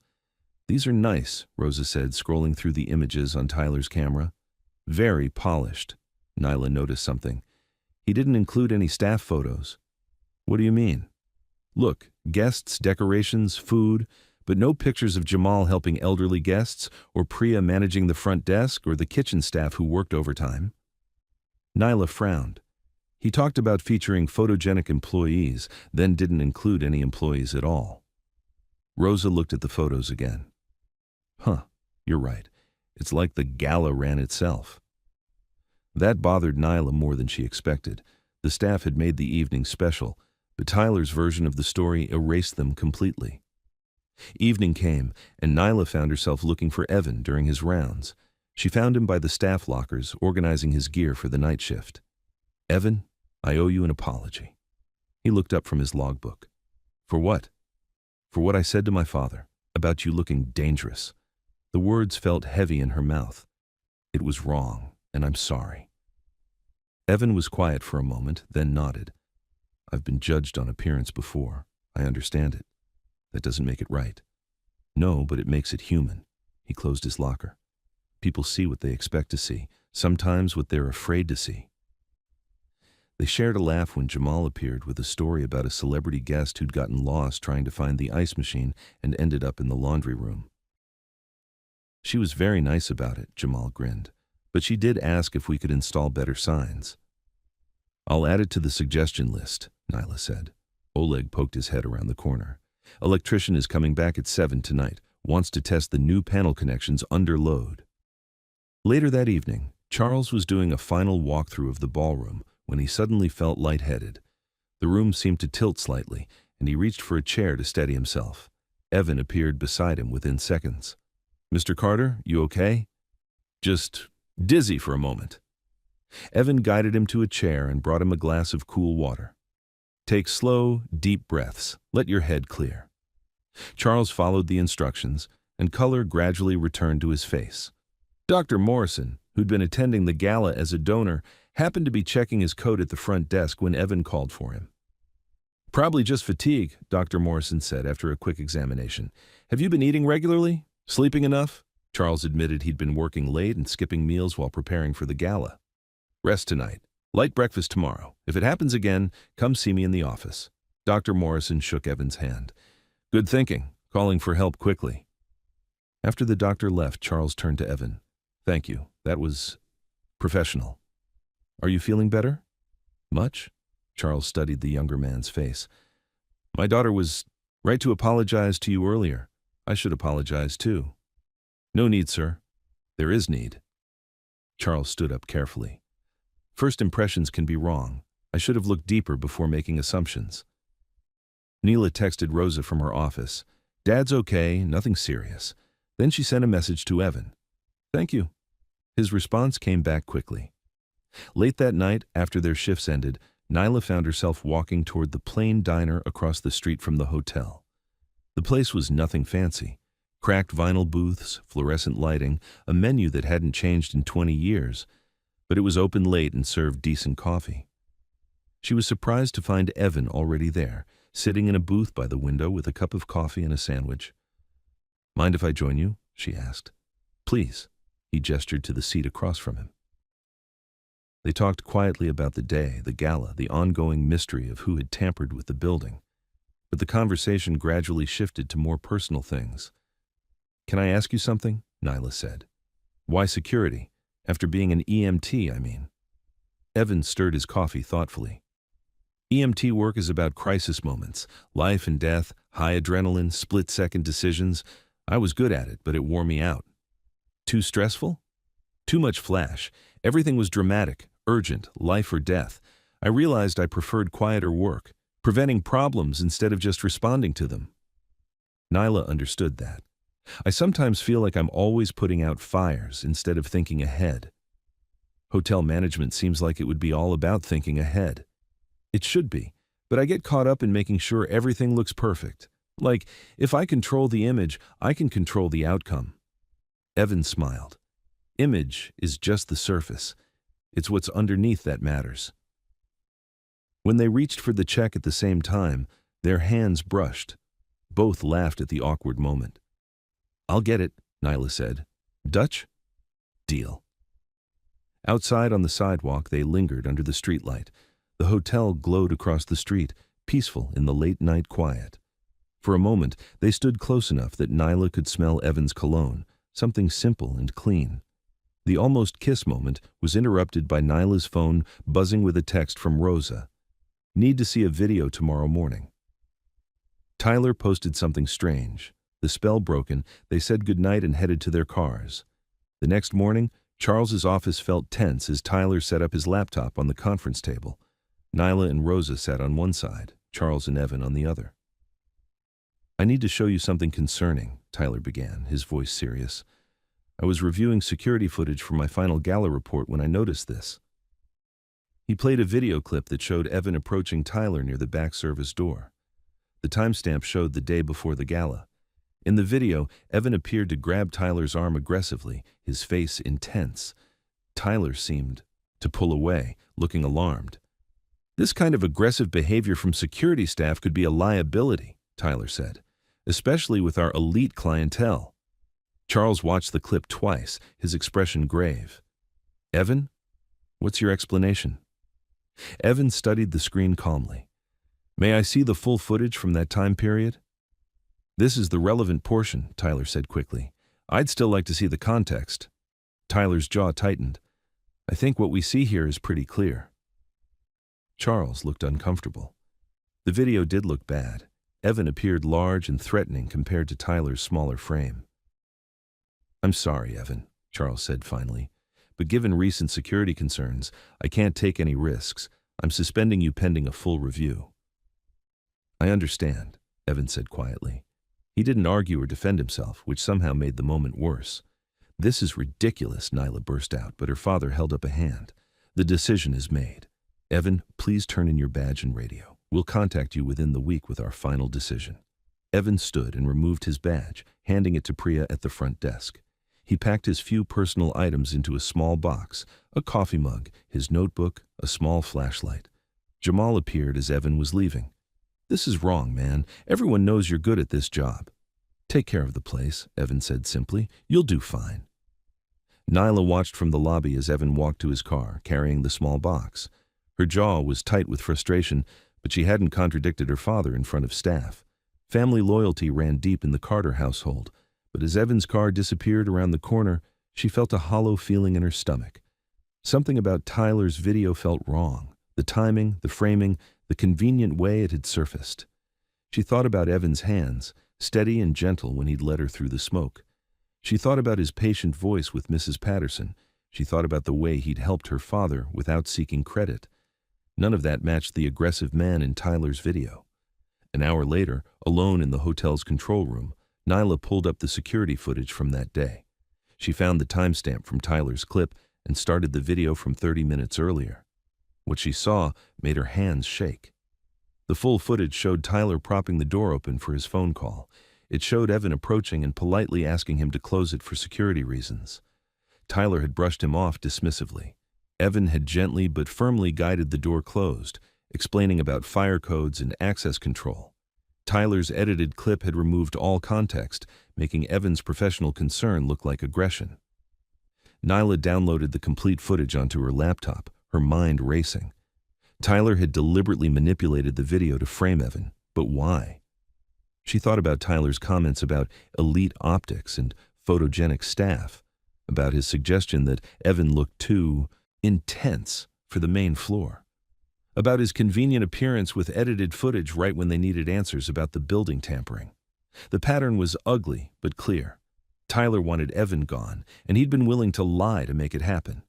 These are nice, Rosa said, scrolling through the images on Tyler's camera. Very polished. Nyla noticed something. He didn't include any staff photos. What do you mean? Look, guests, decorations, food, but no pictures of Jamal helping elderly guests, or Priya managing the front desk, or the kitchen staff who worked overtime. Nyla frowned. He talked about featuring photogenic employees, then didn't include any employees at all. Rosa looked at the photos again. Huh, you're right. It's like the gala ran itself. That bothered Nyla more than she expected. The staff had made the evening special, but Tyler's version of the story erased them completely. Evening came, and Nyla found herself looking for Evan during his rounds. She found him by the staff lockers, organizing his gear for the night shift. Evan, I owe you an apology. He looked up from his logbook. For what? For what I said to my father, about you looking dangerous. The words felt heavy in her mouth. It was wrong, and I'm sorry. Evan was quiet for a moment, then nodded. I've been judged on appearance before. I understand it. That doesn't make it right. No, but it makes it human. He closed his locker. People see what they expect to see, sometimes what they're afraid to see. They shared a laugh when Jamal appeared with a story about a celebrity guest who'd gotten lost trying to find the ice machine and ended up in the laundry room. She was very nice about it, Jamal grinned, but she did ask if we could install better signs. I'll add it to the suggestion list, Nyla said. Oleg poked his head around the corner. Electrician is coming back at 7 tonight, wants to test the new panel connections under load. Later that evening, Charles was doing a final walkthrough of the ballroom when he suddenly felt lightheaded. The room seemed to tilt slightly, and he reached for a chair to steady himself. Evan appeared beside him within seconds. Mr. Carter, you okay? Just dizzy for a moment. Evan guided him to a chair and brought him a glass of cool water. Take slow, deep breaths. Let your head clear. Charles followed the instructions, and color gradually returned to his face. Dr. Morrison, who'd been attending the gala as a donor, happened to be checking his coat at the front desk when Evan called for him. "Probably just fatigue," Dr. Morrison said after a quick examination. "Have you been eating regularly? Sleeping enough?" Charles admitted he'd been working late and skipping meals while preparing for the gala. "Rest tonight. Light breakfast tomorrow. If it happens again, come see me in the office." Dr. Morrison shook Evan's hand. "Good thinking. Calling for help quickly." After the doctor left, Charles turned to Evan. "Thank you. That was professional. Are you feeling better?" "Much?" Charles studied the younger man's face. "My daughter was right to apologize to you earlier. I should apologize too." "No need, sir." "There is need." Charles stood up carefully. "First impressions can be wrong. I should have looked deeper before making assumptions." Neela texted Rosa from her office. "Dad's okay, nothing serious." Then she sent a message to Evan. "Thank you." His response came back quickly. Late that night, after their shifts ended, Nyla found herself walking toward the Plain Diner across the street from the hotel. The place was nothing fancy. Cracked vinyl booths, fluorescent lighting, a menu that hadn't changed in 20 years, but it was open late and served decent coffee. She was surprised to find Evan already there, sitting in a booth by the window with a cup of coffee and a sandwich. "Mind if I join you?" she asked. "Please." He gestured to the seat across from him. They talked quietly about the day, the gala, the ongoing mystery of who had tampered with the building. But the conversation gradually shifted to more personal things. "Can I ask you something?" Nyla said. "Why security? After being an EMT, I mean." Evan stirred his coffee thoughtfully. "EMT work is about crisis moments, life and death, high adrenaline, split-second decisions. I was good at it, but it wore me out." "Too stressful?" "Too much flash. Everything was dramatic, urgent, life or death. I realized I preferred quieter work, preventing problems instead of just responding to them." Nyla understood that. "I sometimes feel like I'm always putting out fires instead of thinking ahead." Hotel management seems like it would be all about thinking ahead. It should be, but I get caught up in making sure everything looks perfect. Like, if I control the image, I can control the outcome. Evan smiled. Image is just the surface. It's what's underneath that matters. When they reached for the check at the same time, their hands brushed. Both laughed at the awkward moment. "I'll get it," Nyla said. "Dutch?" "Deal." Outside on the sidewalk, they lingered under the streetlight. The hotel glowed across the street, peaceful in the late-night quiet. For a moment, they stood close enough that Nyla could smell Evan's cologne, something simple and clean. The almost kiss moment was interrupted by Nyla's phone buzzing with a text from Rosa. "Need to see a video tomorrow morning." Tyler posted something strange. The spell broken, they said goodnight and headed to their cars. The next morning, Charles's office felt tense as Tyler set up his laptop on the conference table. Nyla and Rosa sat on one side, Charles and Evan on the other. "I need to show you something concerning," Tyler began, his voice serious. "I was reviewing security footage for my final gala report when I noticed this." He played a video clip that showed Evan approaching Tyler near the back service door. The timestamp showed the day before the gala. In the video, Evan appeared to grab Tyler's arm aggressively, his face intense. Tyler seemed to pull away, looking alarmed. "This kind of aggressive behavior from security staff could be a liability," Tyler said, "especially with our elite clientele." Charles watched the clip twice, his expression grave. "Evan, what's your explanation?" Evan studied the screen calmly. "May I see the full footage from that time period?" "This is the relevant portion," Tyler said quickly. "I'd still like to see the context." Tyler's jaw tightened. "I think what we see here is pretty clear." Charles looked uncomfortable. The video did look bad. Evan appeared large and threatening compared to Tyler's smaller frame. "I'm sorry, Evan," Charles said finally, "but given recent security concerns, I can't take any risks. I'm suspending you pending a full review." "I understand," Evan said quietly. He didn't argue or defend himself, which somehow made the moment worse. "This is ridiculous," Nyla burst out, but her father held up a hand. "The decision is made. Evan, please turn in your badge and radio. We'll contact you within the week with our final decision." Evan stood and removed his badge, handing it to Priya at the front desk. He packed his few personal items into a small box, a coffee mug, his notebook, a small flashlight. Jamal appeared as Evan was leaving. "This is wrong, man. Everyone knows you're good at this job." "Take care of the place," Evan said simply. "You'll do fine." Nyla watched from the lobby as Evan walked to his car, carrying the small box. Her jaw was tight with frustration, but she hadn't contradicted her father in front of staff. Family loyalty ran deep in the Carter household, but as Evan's car disappeared around the corner, she felt a hollow feeling in her stomach. Something about Tyler's video felt wrong. The timing, the framing, the convenient way it had surfaced. She thought about Evan's hands, steady and gentle when he'd led her through the smoke. She thought about his patient voice with Mrs. Patterson. She thought about the way he'd helped her father without seeking credit. None of that matched the aggressive man in Tyler's video. An hour later, alone in the hotel's control room, Nyla pulled up the security footage from that day. She found the timestamp from Tyler's clip and started the video from 30 minutes earlier. What she saw made her hands shake. The full footage showed Tyler propping the door open for his phone call. It showed Evan approaching and politely asking him to close it for security reasons. Tyler had brushed him off dismissively. Evan had gently but firmly guided the door closed, explaining about fire codes and access control. Tyler's edited clip had removed all context, making Evan's professional concern look like aggression. Nyla downloaded the complete footage onto her laptop, her mind racing. Tyler had deliberately manipulated the video to frame Evan, but why? She thought about Tyler's comments about elite optics and photogenic staff, about his suggestion that Evan looked too intense for the main floor, about his convenient appearance with edited footage right when they needed answers about the building tampering. The pattern was ugly but clear. Tyler wanted Evan gone, and he'd been willing to lie to make it happen.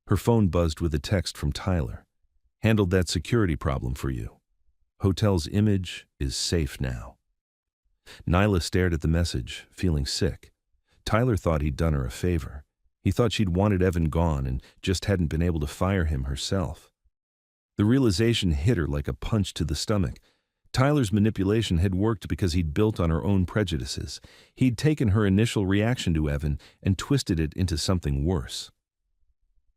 Her phone buzzed with a text from Tyler. "Handled that security problem for you. Hotel's image is safe now." Nyla stared at the message, feeling sick. Tyler thought he'd done her a favor. He thought she'd wanted Evan gone and just hadn't been able to fire him herself. The realization hit her like a punch to the stomach. Tyler's manipulation had worked because he'd built on her own prejudices. He'd taken her initial reaction to Evan and twisted it into something worse.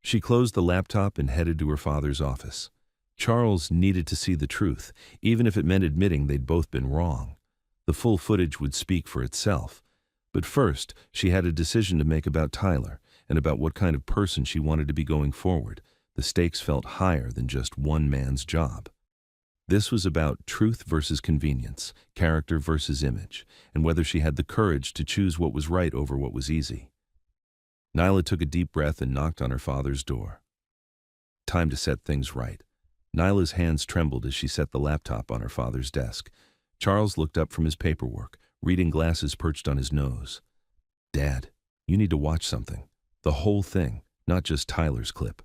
She closed the laptop and headed to her father's office. Charles needed to see the truth, even if it meant admitting they'd both been wrong. The full footage would speak for itself. But first, she had a decision to make about Tyler and about what kind of person she wanted to be going forward. The stakes felt higher than just one man's job. This was about truth versus convenience, character versus image, and whether she had the courage to choose what was right over what was easy. Nyla took a deep breath and knocked on her father's door. Time to set things right. Nyla's hands trembled as she set the laptop on her father's desk. Charles looked up from his paperwork, reading glasses perched on his nose. "Dad, you need to watch something. The whole thing, not just Tyler's clip."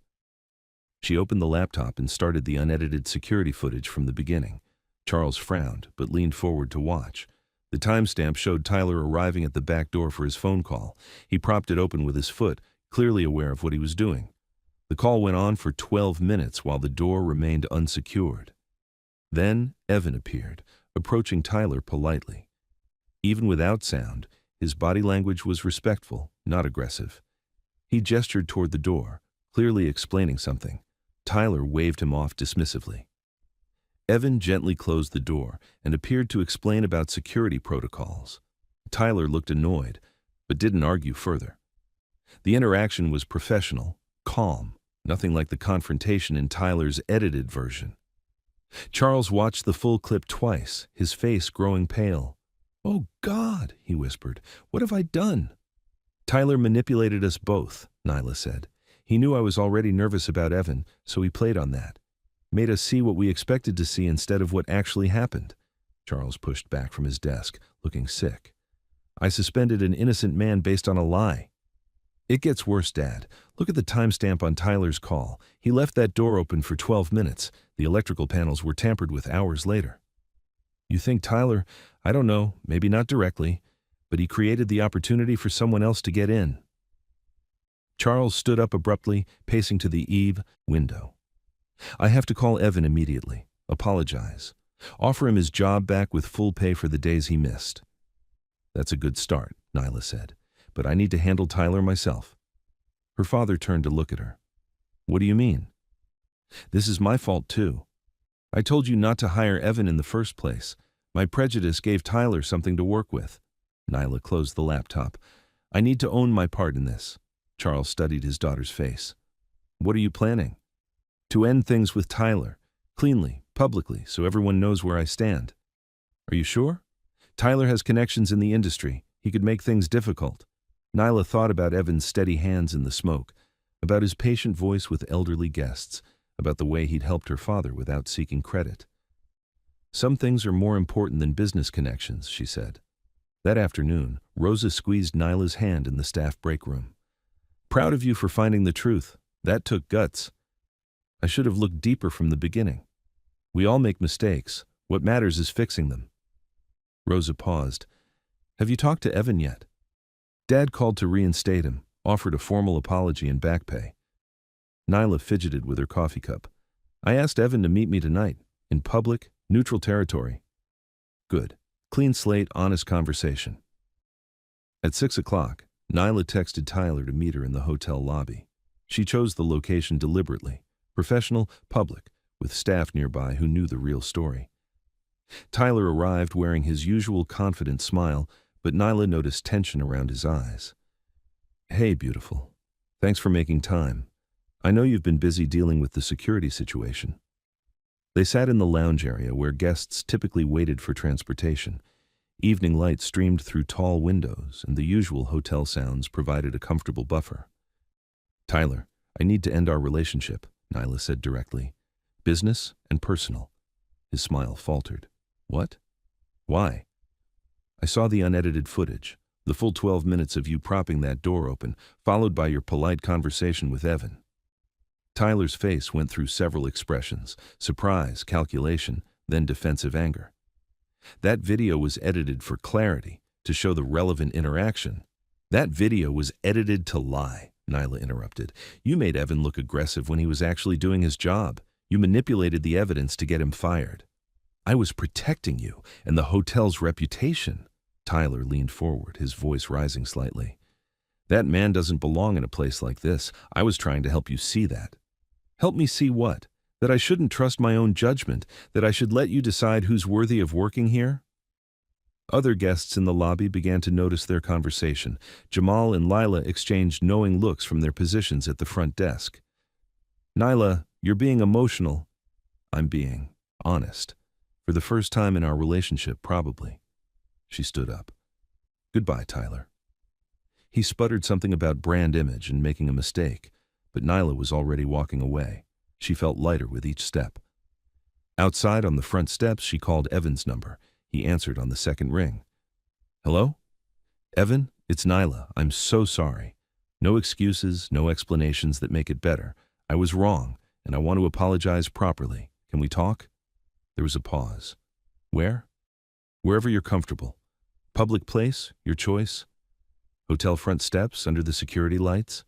She opened the laptop and started the unedited security footage from the beginning. Charles frowned, but leaned forward to watch. The timestamp showed Tyler arriving at the back door for his phone call. He propped it open with his foot, clearly aware of what he was doing. The call went on for 12 minutes while the door remained unsecured. Then Evan appeared, approaching Tyler politely. Even without sound, his body language was respectful, not aggressive. He gestured toward the door, clearly explaining something. Tyler waved him off dismissively. Evan gently closed the door and appeared to explain about security protocols. Tyler looked annoyed, but didn't argue further. The interaction was professional, calm, nothing like the confrontation in Tyler's edited version. Charles watched the full clip twice, his face growing pale. "Oh, God," he whispered, "what have I done?" "Tyler manipulated us both," Nyla said. "He knew I was already nervous about Evan, so he played on that. Made us see what we expected to see instead of what actually happened." Charles pushed back from his desk, looking sick. "I suspended an innocent man based on a lie." "It gets worse, Dad. Look at the timestamp on Tyler's call. He left that door open for 12 minutes. The electrical panels were tampered with hours later." "You think Tyler, I don't know, maybe not directly, but he created the opportunity for someone else to get in." Charles stood up abruptly, pacing to the eave window. "I have to call Evan immediately. Apologize. Offer him his job back with full pay for the days he missed." "That's a good start," Nyla said. but I need to handle Tyler myself." Her father turned to look at her. "What do you mean?" "This is my fault too. I told you not to hire Evan in the first place. My prejudice gave Tyler something to work with." Nyla closed the laptop. "I need to own my part in this." Charles studied his daughter's face. "What are you planning?" "To end things with Tyler. Cleanly, publicly, so everyone knows where I stand." "Are you sure?" "Tyler has connections in the industry. He could make things difficult." Nyla thought about Evan's steady hands in the smoke, about his patient voice with elderly guests, about the way he'd helped her father without seeking credit. "Some things are more important than business connections," she said. That afternoon, Rosa squeezed Nyla's hand in the staff break room. "Proud of you for finding the truth. That took guts. I should have looked deeper from the beginning. We all make mistakes. What matters is fixing them." Rosa paused. "Have you talked to Evan yet?" "Dad called to reinstate him, offered a formal apology and back pay." Nyla fidgeted with her coffee cup. "I asked Evan to meet me tonight, in public, neutral territory." "Good. Clean slate, honest conversation." At 6 o'clock, Nyla texted Tyler to meet her in the hotel lobby. She chose the location deliberately, professional, public, with staff nearby who knew the real story. Tyler arrived wearing his usual confident smile, but Nyla noticed tension around his eyes. "Hey, beautiful. Thanks for making time. I know you've been busy dealing with the security situation." They sat in the lounge area where guests typically waited for transportation. Evening light streamed through tall windows, and the usual hotel sounds provided a comfortable buffer. "Tyler, I need to end our relationship," Nyla said directly. "Business and personal." His smile faltered. "What? Why?" "I saw the unedited footage, the full 12 minutes of you propping that door open, followed by your polite conversation with Evan." Tyler's face went through several expressions: surprise, calculation, then defensive anger. "That video was edited for clarity, to show the relevant interaction." "That video was edited to lie," Nyla interrupted. "You made Evan look aggressive when he was actually doing his job. You manipulated the evidence to get him fired." "I was protecting you and the hotel's reputation." Tyler leaned forward, his voice rising slightly. "That man doesn't belong in a place like this. I was trying to help you see that." "Help me see what? That I shouldn't trust my own judgment? That I should let you decide who's worthy of working here?" Other guests in the lobby began to notice their conversation. Jamal and Lila exchanged knowing looks from their positions at the front desk. "Nyla, you're being emotional." "I'm being honest. For the first time in our relationship, probably." She stood up. "Goodbye, Tyler." He sputtered something about brand image and making a mistake, but Nyla was already walking away. She felt lighter with each step. Outside on the front steps, she called Evan's number. He answered on the second ring. "Hello? Evan, it's Nyla. I'm so sorry. No excuses, no explanations that make it better. I was wrong, and I want to apologize properly. Can we talk?" There was a pause. "Where?" "Wherever you're comfortable. Public place, your choice. Hotel front steps, under the security lights."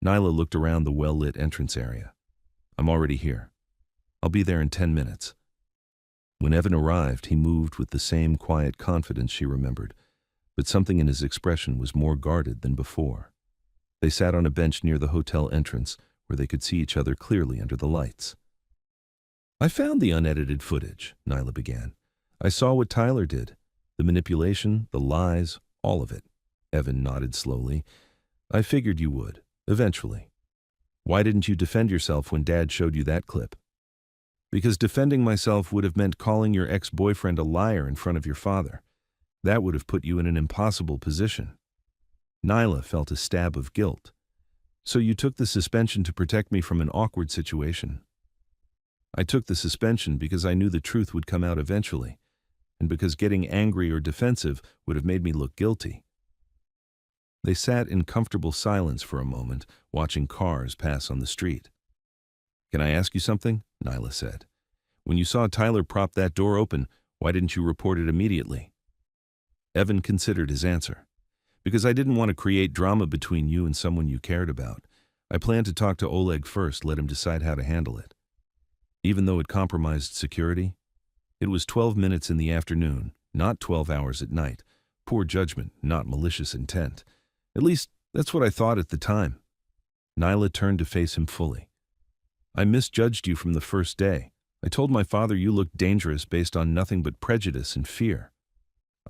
Nyla looked around the well-lit entrance area. "I'm already here. I'll be there in 10 minutes. When Evan arrived, he moved with the same quiet confidence she remembered, but something in his expression was more guarded than before. They sat on a bench near the hotel entrance, where they could see each other clearly under the lights. "I found the unedited footage," Nyla began. "I saw what Tyler did. The manipulation, the lies, all of it." Evan nodded slowly. "I figured you would, eventually. Why didn't you defend yourself when Dad showed you that clip?" "Because defending myself would have meant calling your ex-boyfriend a liar in front of your father. That would have put you in an impossible position." Nyla felt a stab of guilt. "So you took the suspension to protect me from an awkward situation." "I took the suspension because I knew the truth would come out eventually, and because getting angry or defensive would have made me look guilty." They sat in comfortable silence for a moment, watching cars pass on the street. "Can I ask you something?" Nyla said. "When you saw Tyler prop that door open, why didn't you report it immediately?" Evan considered his answer. "Because I didn't want to create drama between you and someone you cared about. I planned to talk to Oleg first, let him decide how to handle it. Even though it compromised security, it was 12 minutes in the afternoon, not 12 hours at night. Poor judgment, not malicious intent. At least, that's what I thought at the time. Nyla turned to face him fully. I misjudged you from the first day. I told my father you looked dangerous based on nothing but prejudice and fear.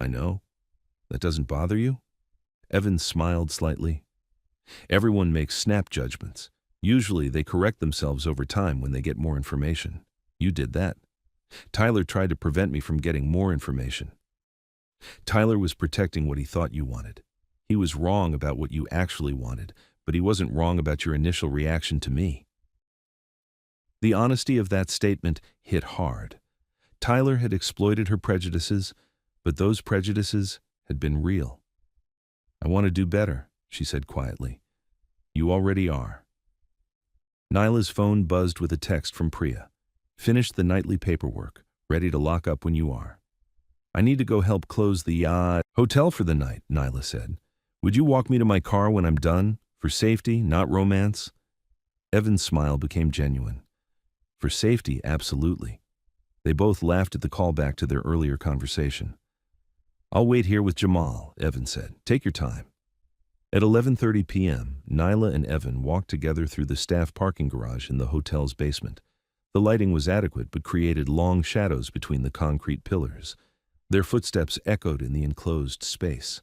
I know. That doesn't bother you? Evan smiled slightly. Everyone makes snap judgments. Usually they correct themselves over time when they get more information. You did that. Tyler tried to prevent me from getting more information. Tyler was protecting what he thought you wanted. He was wrong about what you actually wanted, but he wasn't wrong about your initial reaction to me. The honesty of that statement hit hard. Tyler had exploited her prejudices, but those prejudices had been real. I want to do better, she said quietly. You already are. Nyla's phone buzzed with a text from Priya. Finished the nightly paperwork. Ready to lock up when you are. I need to go help close the hotel for the night, Nyla said. Would you walk me to my car when I'm done? For safety, not romance? Evan's smile became genuine. For safety, absolutely. They both laughed at the callback to their earlier conversation. I'll wait here with Jamal, Evan said. Take your time. At 11:30 p.m., Nyla and Evan walked together through the staff parking garage in the hotel's basement. The lighting was adequate but created long shadows between the concrete pillars. Their footsteps echoed in the enclosed space.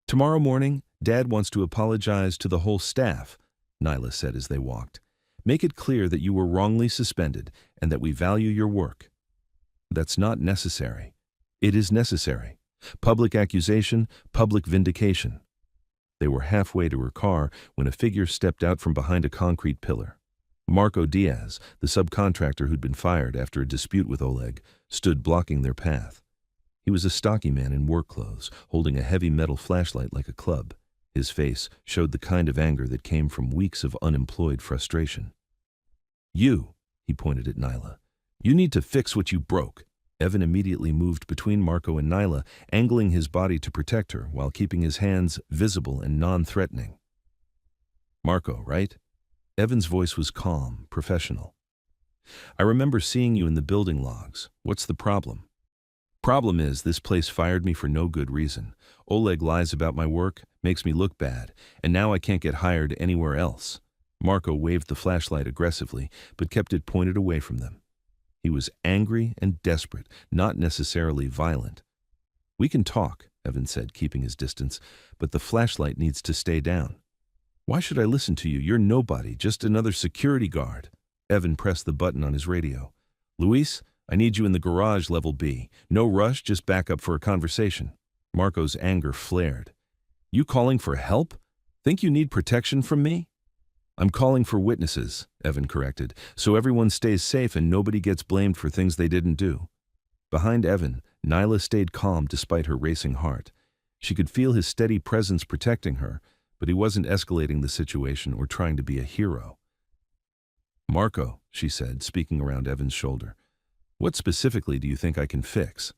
Tomorrow morning, Dad wants to apologize to the whole staff, Nyla said as they walked. Make it clear that you were wrongly suspended and that we value your work. That's not necessary. It is necessary. Public accusation, public vindication. They were halfway to her car when a figure stepped out from behind a concrete pillar. Marco Diaz, the subcontractor who'd been fired after a dispute with Oleg, stood blocking their path. He was a stocky man in work clothes, holding a heavy metal flashlight like a club. His face showed the kind of anger that came from weeks of unemployed frustration. You, he pointed at Nyla, you need to fix what you broke. Evan immediately moved between Marco and Nyla, angling his body to protect her while keeping his hands visible and non-threatening. Marco, right? Evan's voice was calm, professional. I remember seeing you in the building logs. What's the problem? Problem is, this place fired me for no good reason. Oleg lies about my work, makes me look bad, and now I can't get hired anywhere else. Marco waved the flashlight aggressively, but kept it pointed away from them. He was angry and desperate, not necessarily violent. We can talk, Evan said, keeping his distance, but the flashlight needs to stay down. Why should I listen to you? You're nobody, just another security guard. Evan pressed the button on his radio. Luis, I need you in the garage, level B. No rush, just back up for a conversation. Marco's anger flared. You calling for help? Think you need protection from me? I'm calling for witnesses, Evan corrected, so everyone stays safe and nobody gets blamed for things they didn't do. Behind Evan, Nyla stayed calm despite her racing heart. She could feel his steady presence protecting her, but he wasn't escalating the situation or trying to be a hero. Marco, she said, speaking around Evan's shoulder, what specifically do you think I can fix?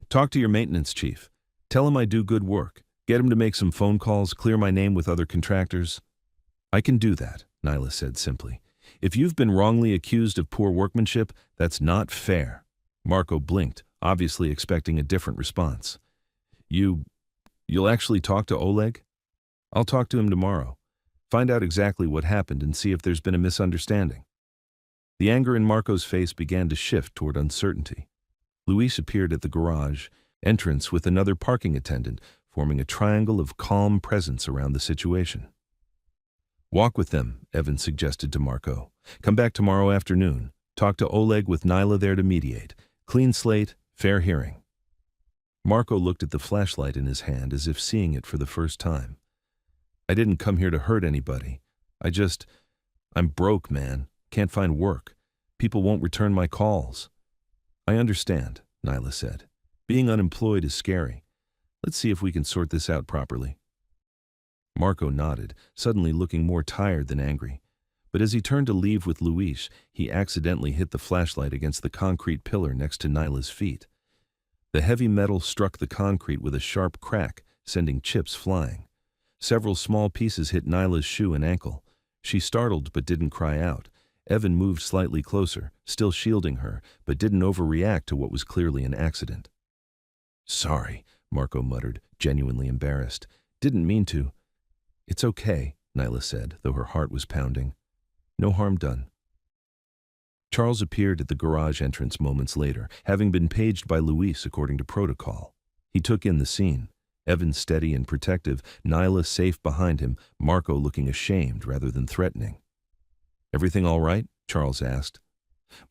Talk to your maintenance chief. Tell him I do good work. Get him to make some phone calls, clear my name with other contractors. I can do that, Nyla said simply. If you've been wrongly accused of poor workmanship, that's not fair. Marco blinked, obviously expecting a different response. You'll actually talk to Oleg? I'll talk to him tomorrow. Find out exactly what happened and see if there's been a misunderstanding. The anger in Marco's face began to shift toward uncertainty. Luis appeared at the garage entrance with another parking attendant, forming a triangle of calm presence around the situation. Walk with them, Evan suggested to Marco. Come back tomorrow afternoon. Talk to Oleg with Nyla there to mediate. Clean slate, fair hearing. Marco looked at the flashlight in his hand as if seeing it for the first time. I didn't come here to hurt anybody. I'm broke, man. Can't find work. People won't return my calls. I understand, Nyla said. Being unemployed is scary. Let's see if we can sort this out properly. Marco nodded, suddenly looking more tired than angry. But as he turned to leave with Luis, he accidentally hit the flashlight against the concrete pillar next to Nyla's feet. The heavy metal struck the concrete with a sharp crack, sending chips flying. Several small pieces hit Nyla's shoe and ankle. She startled but didn't cry out. Evan moved slightly closer, still shielding her, but didn't overreact to what was clearly an accident. Sorry, Marco muttered, genuinely embarrassed. Didn't mean to. It's okay, Nyla said, though her heart was pounding. No harm done. Charles appeared at the garage entrance moments later, having been paged by Luis according to protocol. He took in the scene. Evan steady and protective, Nyla safe behind him, Marco looking ashamed rather than threatening. Everything all right? Charles asked.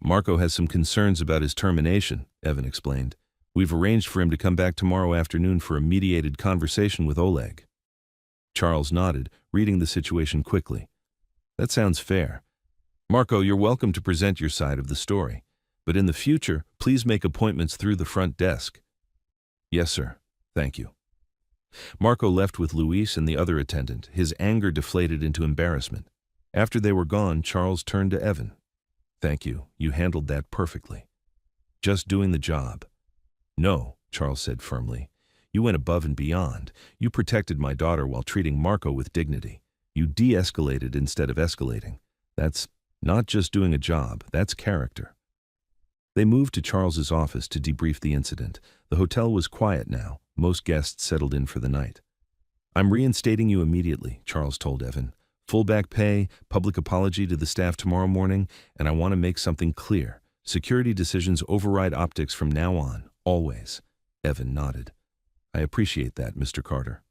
Marco has some concerns about his termination, Evan explained. We've arranged for him to come back tomorrow afternoon for a mediated conversation with Oleg. Charles nodded, reading the situation quickly. That sounds fair. Marco, you're welcome to present your side of the story, but in the future, please make appointments through the front desk. Yes, sir. Thank you. Marco left with Luis and the other attendant, his anger deflated into embarrassment. After they were gone, Charles turned to Evan. Thank you. You handled that perfectly. Just doing the job. No, Charles said firmly. You went above and beyond. You protected my daughter while treating Marco with dignity. You de-escalated instead of escalating. That's not just doing a job, that's character. They moved to Charles's office to debrief the incident. The hotel was quiet now. Most guests settled in for the night. I'm reinstating you immediately, Charles told Evan. Full back pay, public apology to the staff tomorrow morning, and I want to make something clear. Security decisions override optics from now on, always. Evan nodded. I appreciate that, Mr. Carter.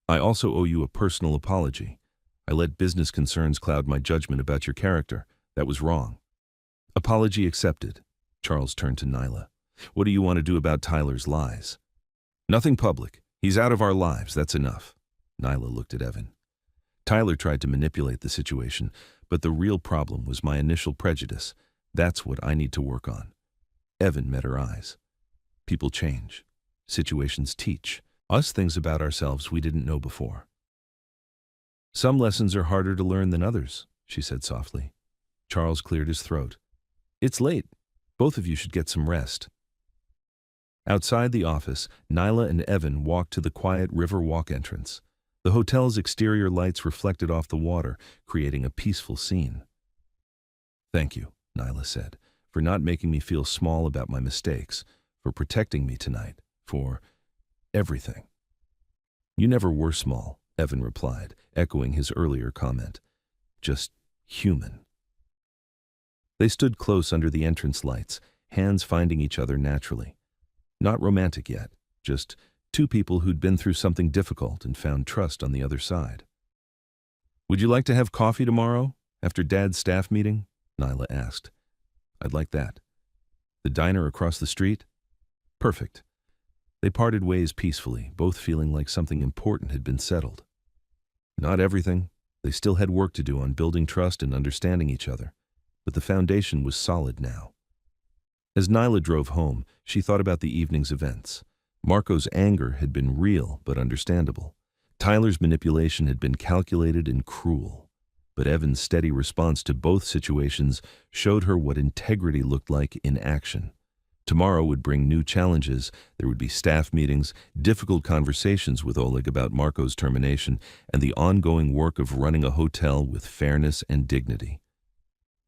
I also owe you a personal apology. I let business concerns cloud my judgment about your character. That was wrong. Apology accepted. Charles turned to Nyla. What do you want to do about Tyler's lies? Nothing public. He's out of our lives, that's enough. Nyla looked at Evan. Tyler tried to manipulate the situation, but the real problem was my initial prejudice. That's what I need to work on. Evan met her eyes. People change. Situations teach us things about ourselves we didn't know before. Some lessons are harder to learn than others, she said softly. Charles cleared his throat. It's late. Both of you should get some rest. Outside the office, Nyla and Evan walked to the quiet River Walk entrance. The hotel's exterior lights reflected off the water, creating a peaceful scene. Thank you, Nyla said, for not making me feel small about my mistakes, for protecting me tonight, for everything. You never were small, Evan replied, echoing his earlier comment. Just human. They stood close under the entrance lights, hands finding each other naturally. Not romantic yet, just two people who'd been through something difficult and found trust on the other side. Would you like to have coffee tomorrow, after Dad's staff meeting? Nyla asked. I'd like that. The diner across the street? Perfect. They parted ways peacefully, both feeling like something important had been settled. Not everything. They still had work to do on building trust and understanding each other, but the foundation was solid now. As Nyla drove home, she thought about the evening's events. Marco's anger had been real but understandable. Tyler's manipulation had been calculated and cruel. But Evan's steady response to both situations showed her what integrity looked like in action. Tomorrow would bring new challenges. There would be staff meetings, difficult conversations with Oleg about Marco's termination, and the ongoing work of running a hotel with fairness and dignity.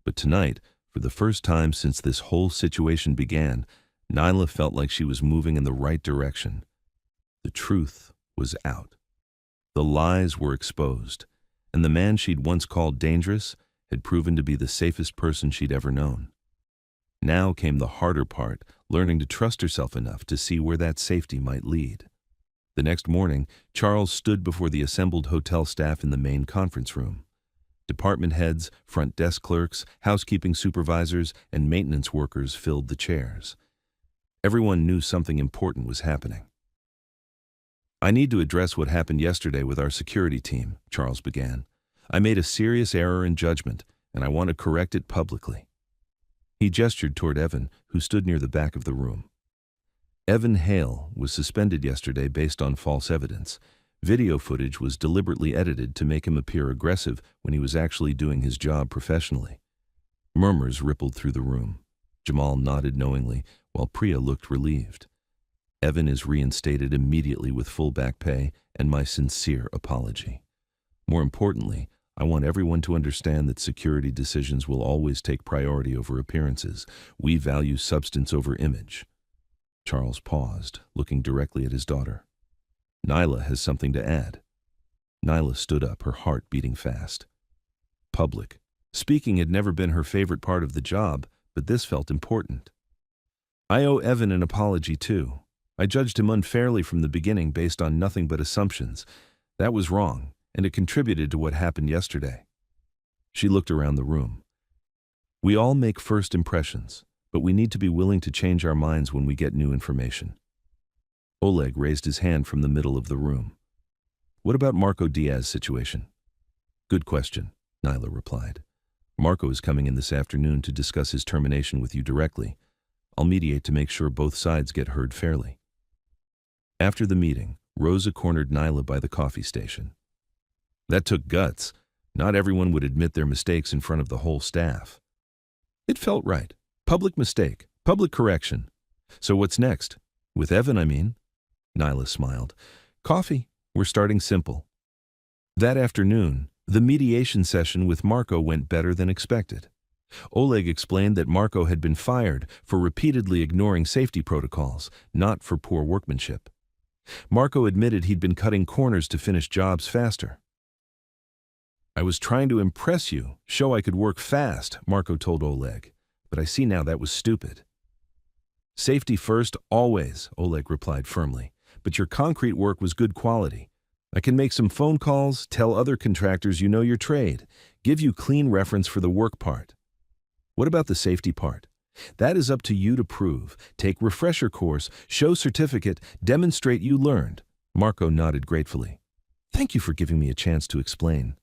But tonight, for the first time since this whole situation began, Nyla felt like she was moving in the right direction. The truth was out. The lies were exposed, and the man she'd once called dangerous had proven to be the safest person she'd ever known. Now came the harder part, learning to trust herself enough to see where that safety might lead. The next morning, Charles stood before the assembled hotel staff in the main conference room. Department heads, front desk clerks, housekeeping supervisors, and maintenance workers filled the chairs. Everyone knew something important was happening. I need to address what happened yesterday with our security team, Charles began. I made a serious error in judgment, and I want to correct it publicly. He gestured toward Evan, who stood near the back of the room. Evan Hale was suspended yesterday based on false evidence. Video footage was deliberately edited to make him appear aggressive when he was actually doing his job professionally. Murmurs rippled through the room. Jamal nodded knowingly, while Priya looked relieved. Evan is reinstated immediately with full back pay and my sincere apology. More importantly, I want everyone to understand that security decisions will always take priority over appearances. We value substance over image. Charles paused, looking directly at his daughter. Nyla has something to add. Nyla stood up, her heart beating fast. Public. Speaking had never been her favorite part of the job, but this felt important. I owe Evan an apology too. I judged him unfairly from the beginning based on nothing but assumptions. That was wrong, and it contributed to what happened yesterday. She looked around the room. We all make first impressions, but we need to be willing to change our minds when we get new information. Oleg raised his hand from the middle of the room. What about Marco Diaz's situation? Good question, Nyla replied. Marco is coming in this afternoon to discuss his termination with you directly. I'll mediate to make sure both sides get heard fairly. After the meeting, Rosa cornered Nyla by the coffee station. That took guts. Not everyone would admit their mistakes in front of the whole staff. It felt right. Public mistake. Public correction. So what's next? With Evan, I mean. Nyla smiled. Coffee. We're starting simple. That afternoon, the mediation session with Marco went better than expected. Oleg explained that Marco had been fired for repeatedly ignoring safety protocols, not for poor workmanship. Marco admitted he'd been cutting corners to finish jobs faster. I was trying to impress you, show I could work fast, Marco told Oleg, but I see now that was stupid. Safety first, always, Oleg replied firmly, but your concrete work was good quality. I can make some phone calls, tell other contractors you know your trade, give you clean reference for the work part. What about the safety part? That is up to you to prove. Take refresher course, show certificate, demonstrate you learned. Marco nodded gratefully. Thank you for giving me a chance to explain.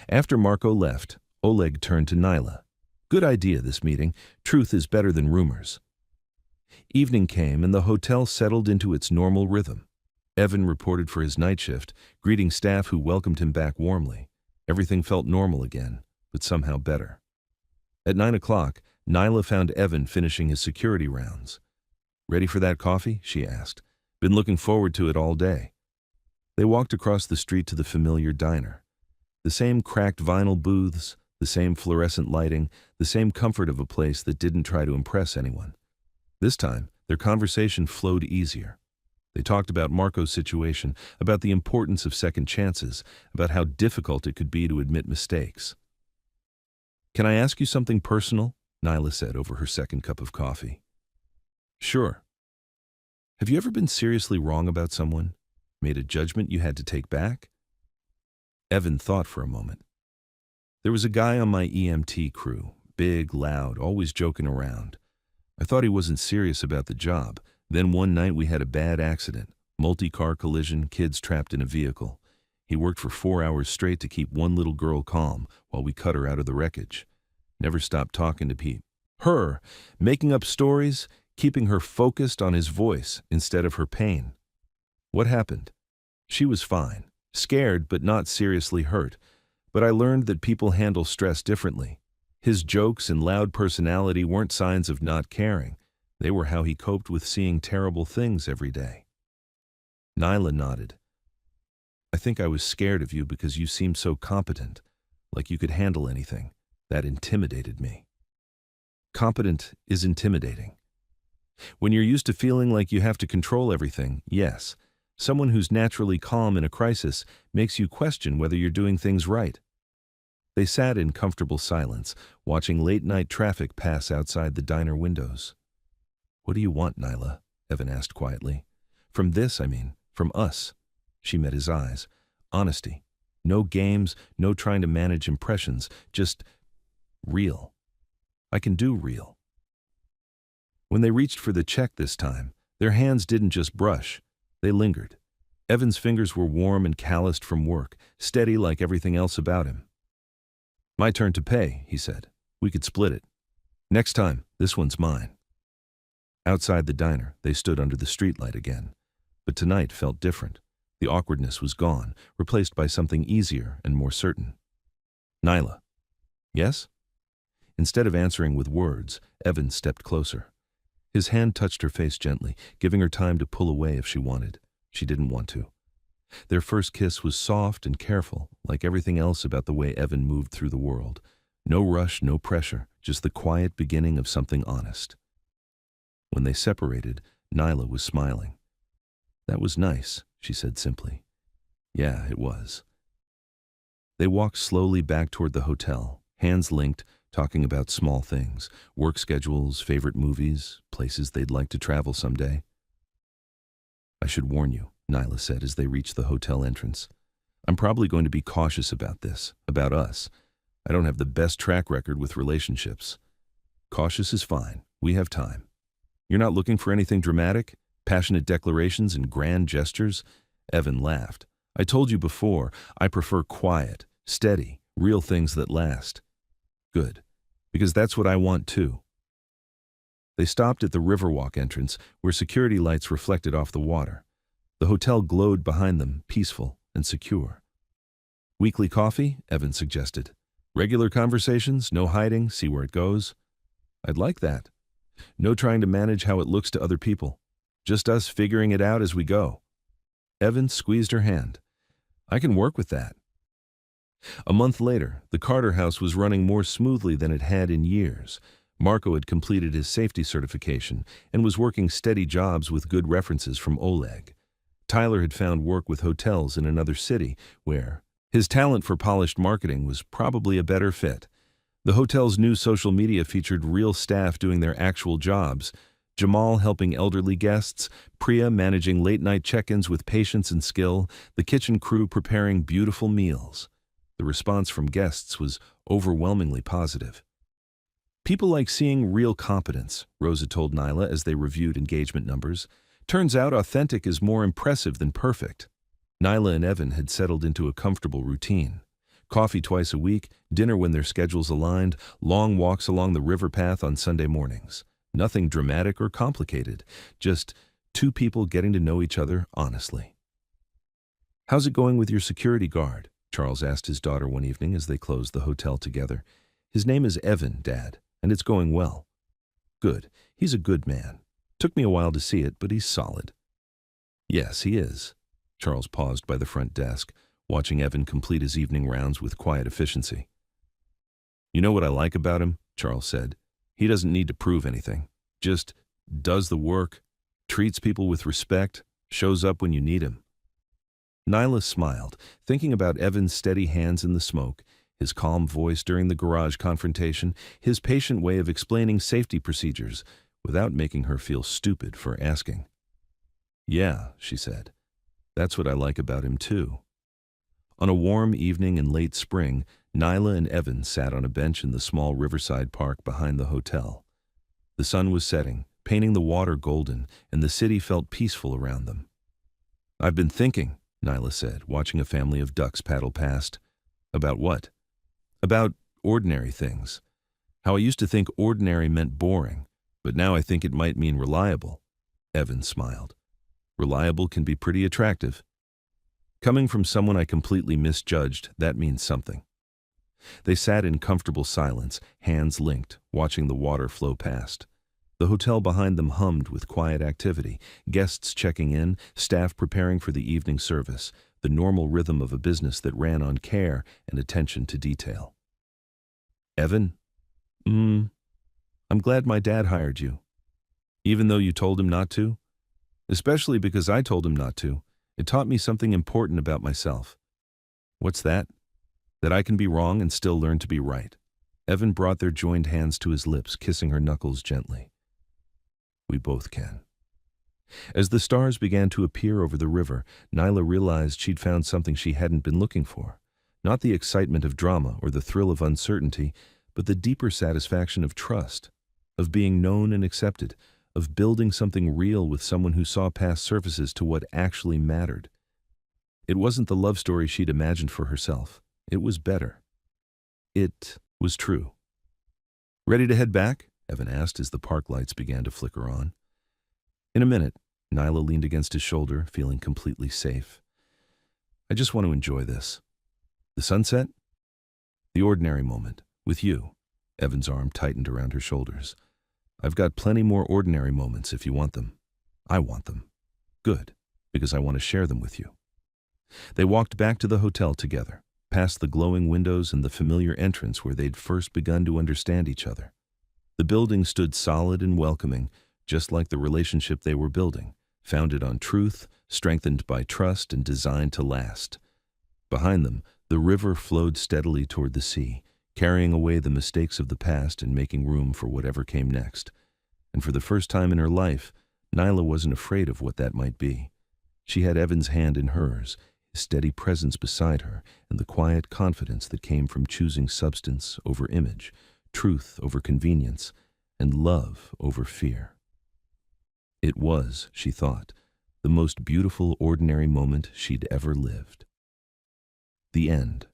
After Marco left, Oleg turned to Nyla. Good idea, this meeting. Truth is better than rumors. Evening came and the hotel settled into its normal rhythm. Evan reported for his night shift, greeting staff who welcomed him back warmly. Everything felt normal again, but somehow better. At 9 o'clock, Nyla found Evan finishing his security rounds. Ready for that coffee? She asked. Been looking forward to it all day. They walked across the street to the familiar diner. The same cracked vinyl booths, the same fluorescent lighting, the same comfort of a place that didn't try to impress anyone. This time, their conversation flowed easier. They talked about Marco's situation, about the importance of second chances, about how difficult it could be to admit mistakes. Can I ask you something personal? Nyla said over her second cup of coffee. Sure. Have you ever been seriously wrong about someone? Made a judgment you had to take back? Evan thought for a moment. There was a guy on my EMT crew, big, loud, always joking around. I thought he wasn't serious about the job. Then one night we had a bad accident, multi-car collision, kids trapped in a vehicle. He worked for 4 hours straight to keep one little girl calm while we cut her out of the wreckage. Never stopped talking to Pete. Her, making up stories, keeping her focused on his voice instead of her pain. What happened? She was fine, scared but not seriously hurt. But I learned that people handle stress differently. His jokes and loud personality weren't signs of not caring. They were how he coped with seeing terrible things every day. Nyla nodded. I think I was scared of you because you seemed so competent, like you could handle anything. That intimidated me. Competent is intimidating. When you're used to feeling like you have to control everything, yes. Someone who's naturally calm in a crisis makes you question whether you're doing things right. They sat in comfortable silence, watching late-night traffic pass outside the diner windows. What do you want, Nyla? Evan asked quietly. From this, I mean, from us. She met his eyes. Honesty. No games, no trying to manage impressions, just real. I can do real. When they reached for the check this time, their hands didn't just brush. They lingered. Evan's fingers were warm and calloused from work, steady like everything else about him. My turn to pay, he said. We could split it. Next time, this one's mine. Outside the diner, they stood under the streetlight again. But tonight felt different. The awkwardness was gone, replaced by something easier and more certain. Nyla. Yes? Instead of answering with words, Evan stepped closer. His hand touched her face gently, giving her time to pull away if she wanted. She didn't want to. Their first kiss was soft and careful, like everything else about the way Evan moved through the world. No rush, no pressure, just the quiet beginning of something honest. When they separated, Nyla was smiling. That was nice, she said simply. Yeah, it was. They walked slowly back toward the hotel, hands linked, talking about small things, work schedules, favorite movies, places they'd like to travel someday. I should warn you, Nyla said as they reached the hotel entrance. I'm probably going to be cautious about this, about us. I don't have the best track record with relationships. Cautious is fine. We have time. You're not looking for anything dramatic? Passionate declarations and grand gestures? Evan laughed. I told you before, I prefer quiet, steady, real things that last. Good, because that's what I want too. They stopped at the Riverwalk entrance, where security lights reflected off the water. The hotel glowed behind them, peaceful and secure. Weekly coffee, Evan suggested. Regular conversations, no hiding, see where it goes. I'd like that. No trying to manage how it looks to other people. Just us figuring it out as we go. Evan squeezed her hand. I can work with that. A month later, the Carter house was running more smoothly than it had in years. Marco had completed his safety certification and was working steady jobs with good references from Oleg. Tyler had found work with hotels in another city where his talent for polished marketing was probably a better fit. The hotel's new social media featured real staff doing their actual jobs. Jamal helping elderly guests, Priya managing late-night check-ins with patience and skill, the kitchen crew preparing beautiful meals. The response from guests was overwhelmingly positive. People like seeing real competence, Rosa told Nyla as they reviewed engagement numbers. Turns out authentic is more impressive than perfect. Nyla and Evan had settled into a comfortable routine. Coffee twice a week, dinner when their schedules aligned, long walks along the river path on Sunday mornings. Nothing dramatic or complicated, just two people getting to know each other honestly. How's it going with your security guard? Charles asked his daughter one evening as they closed the hotel together. His name is Evan, Dad, and it's going well. Good. He's a good man. Took me a while to see it, but he's solid. Yes, he is. Charles paused by the front desk, watching Evan complete his evening rounds with quiet efficiency. You know what I like about him? Charles said. He doesn't need to prove anything. Just does the work, treats people with respect, shows up when you need him. Nyla smiled, thinking about Evan's steady hands in the smoke, his calm voice during the garage confrontation, his patient way of explaining safety procedures, without making her feel stupid for asking. Yeah, she said. That's what I like about him too. On a warm evening in late spring, Nyla and Evan sat on a bench in the small riverside park behind the hotel. The sun was setting, painting the water golden, and the city felt peaceful around them. I've been thinking, Nyla said, watching a family of ducks paddle past. About what? About ordinary things. How I used to think ordinary meant boring, but now I think it might mean reliable. Evan smiled. Reliable can be pretty attractive. Coming from someone I completely misjudged, that means something. They sat in comfortable silence, hands linked, watching the water flow past. The hotel behind them hummed with quiet activity, guests checking in, staff preparing for the evening service, the normal rhythm of a business that ran on care and attention to detail. Evan? I'm glad my dad hired you. Even though you told him not to? Especially because I told him not to. It taught me something important about myself. What's that? That I can be wrong and still learn to be right. Evan brought their joined hands to his lips, kissing her knuckles gently. We both can. As the stars began to appear over the river, Nyla realized she'd found something she hadn't been looking for. Not the excitement of drama or the thrill of uncertainty, but the deeper satisfaction of trust, of being known and accepted, of building something real with someone who saw past surfaces to what actually mattered. It wasn't the love story she'd imagined for herself. It was better. It was true. Ready to head back? Evan asked as the park lights began to flicker on. In a minute, Nyla leaned against his shoulder, feeling completely safe. I just want to enjoy this. The sunset? The ordinary moment, with you. Evan's arm tightened around her shoulders. I've got plenty more ordinary moments if you want them. I want them. Good, because I want to share them with you. They walked back to the hotel together, past the glowing windows and the familiar entrance where they'd first begun to understand each other. The building stood solid and welcoming, just like the relationship they were building, founded on truth, strengthened by trust, and designed to last. Behind them, the river flowed steadily toward the sea, carrying away the mistakes of the past and making room for whatever came next. And for the first time in her life, Nyla wasn't afraid of what that might be. She had Evan's hand in hers, his steady presence beside her, and the quiet confidence that came from choosing substance over image, truth over convenience, and love over fear. It was, she thought, the most beautiful ordinary moment she'd ever lived. The end.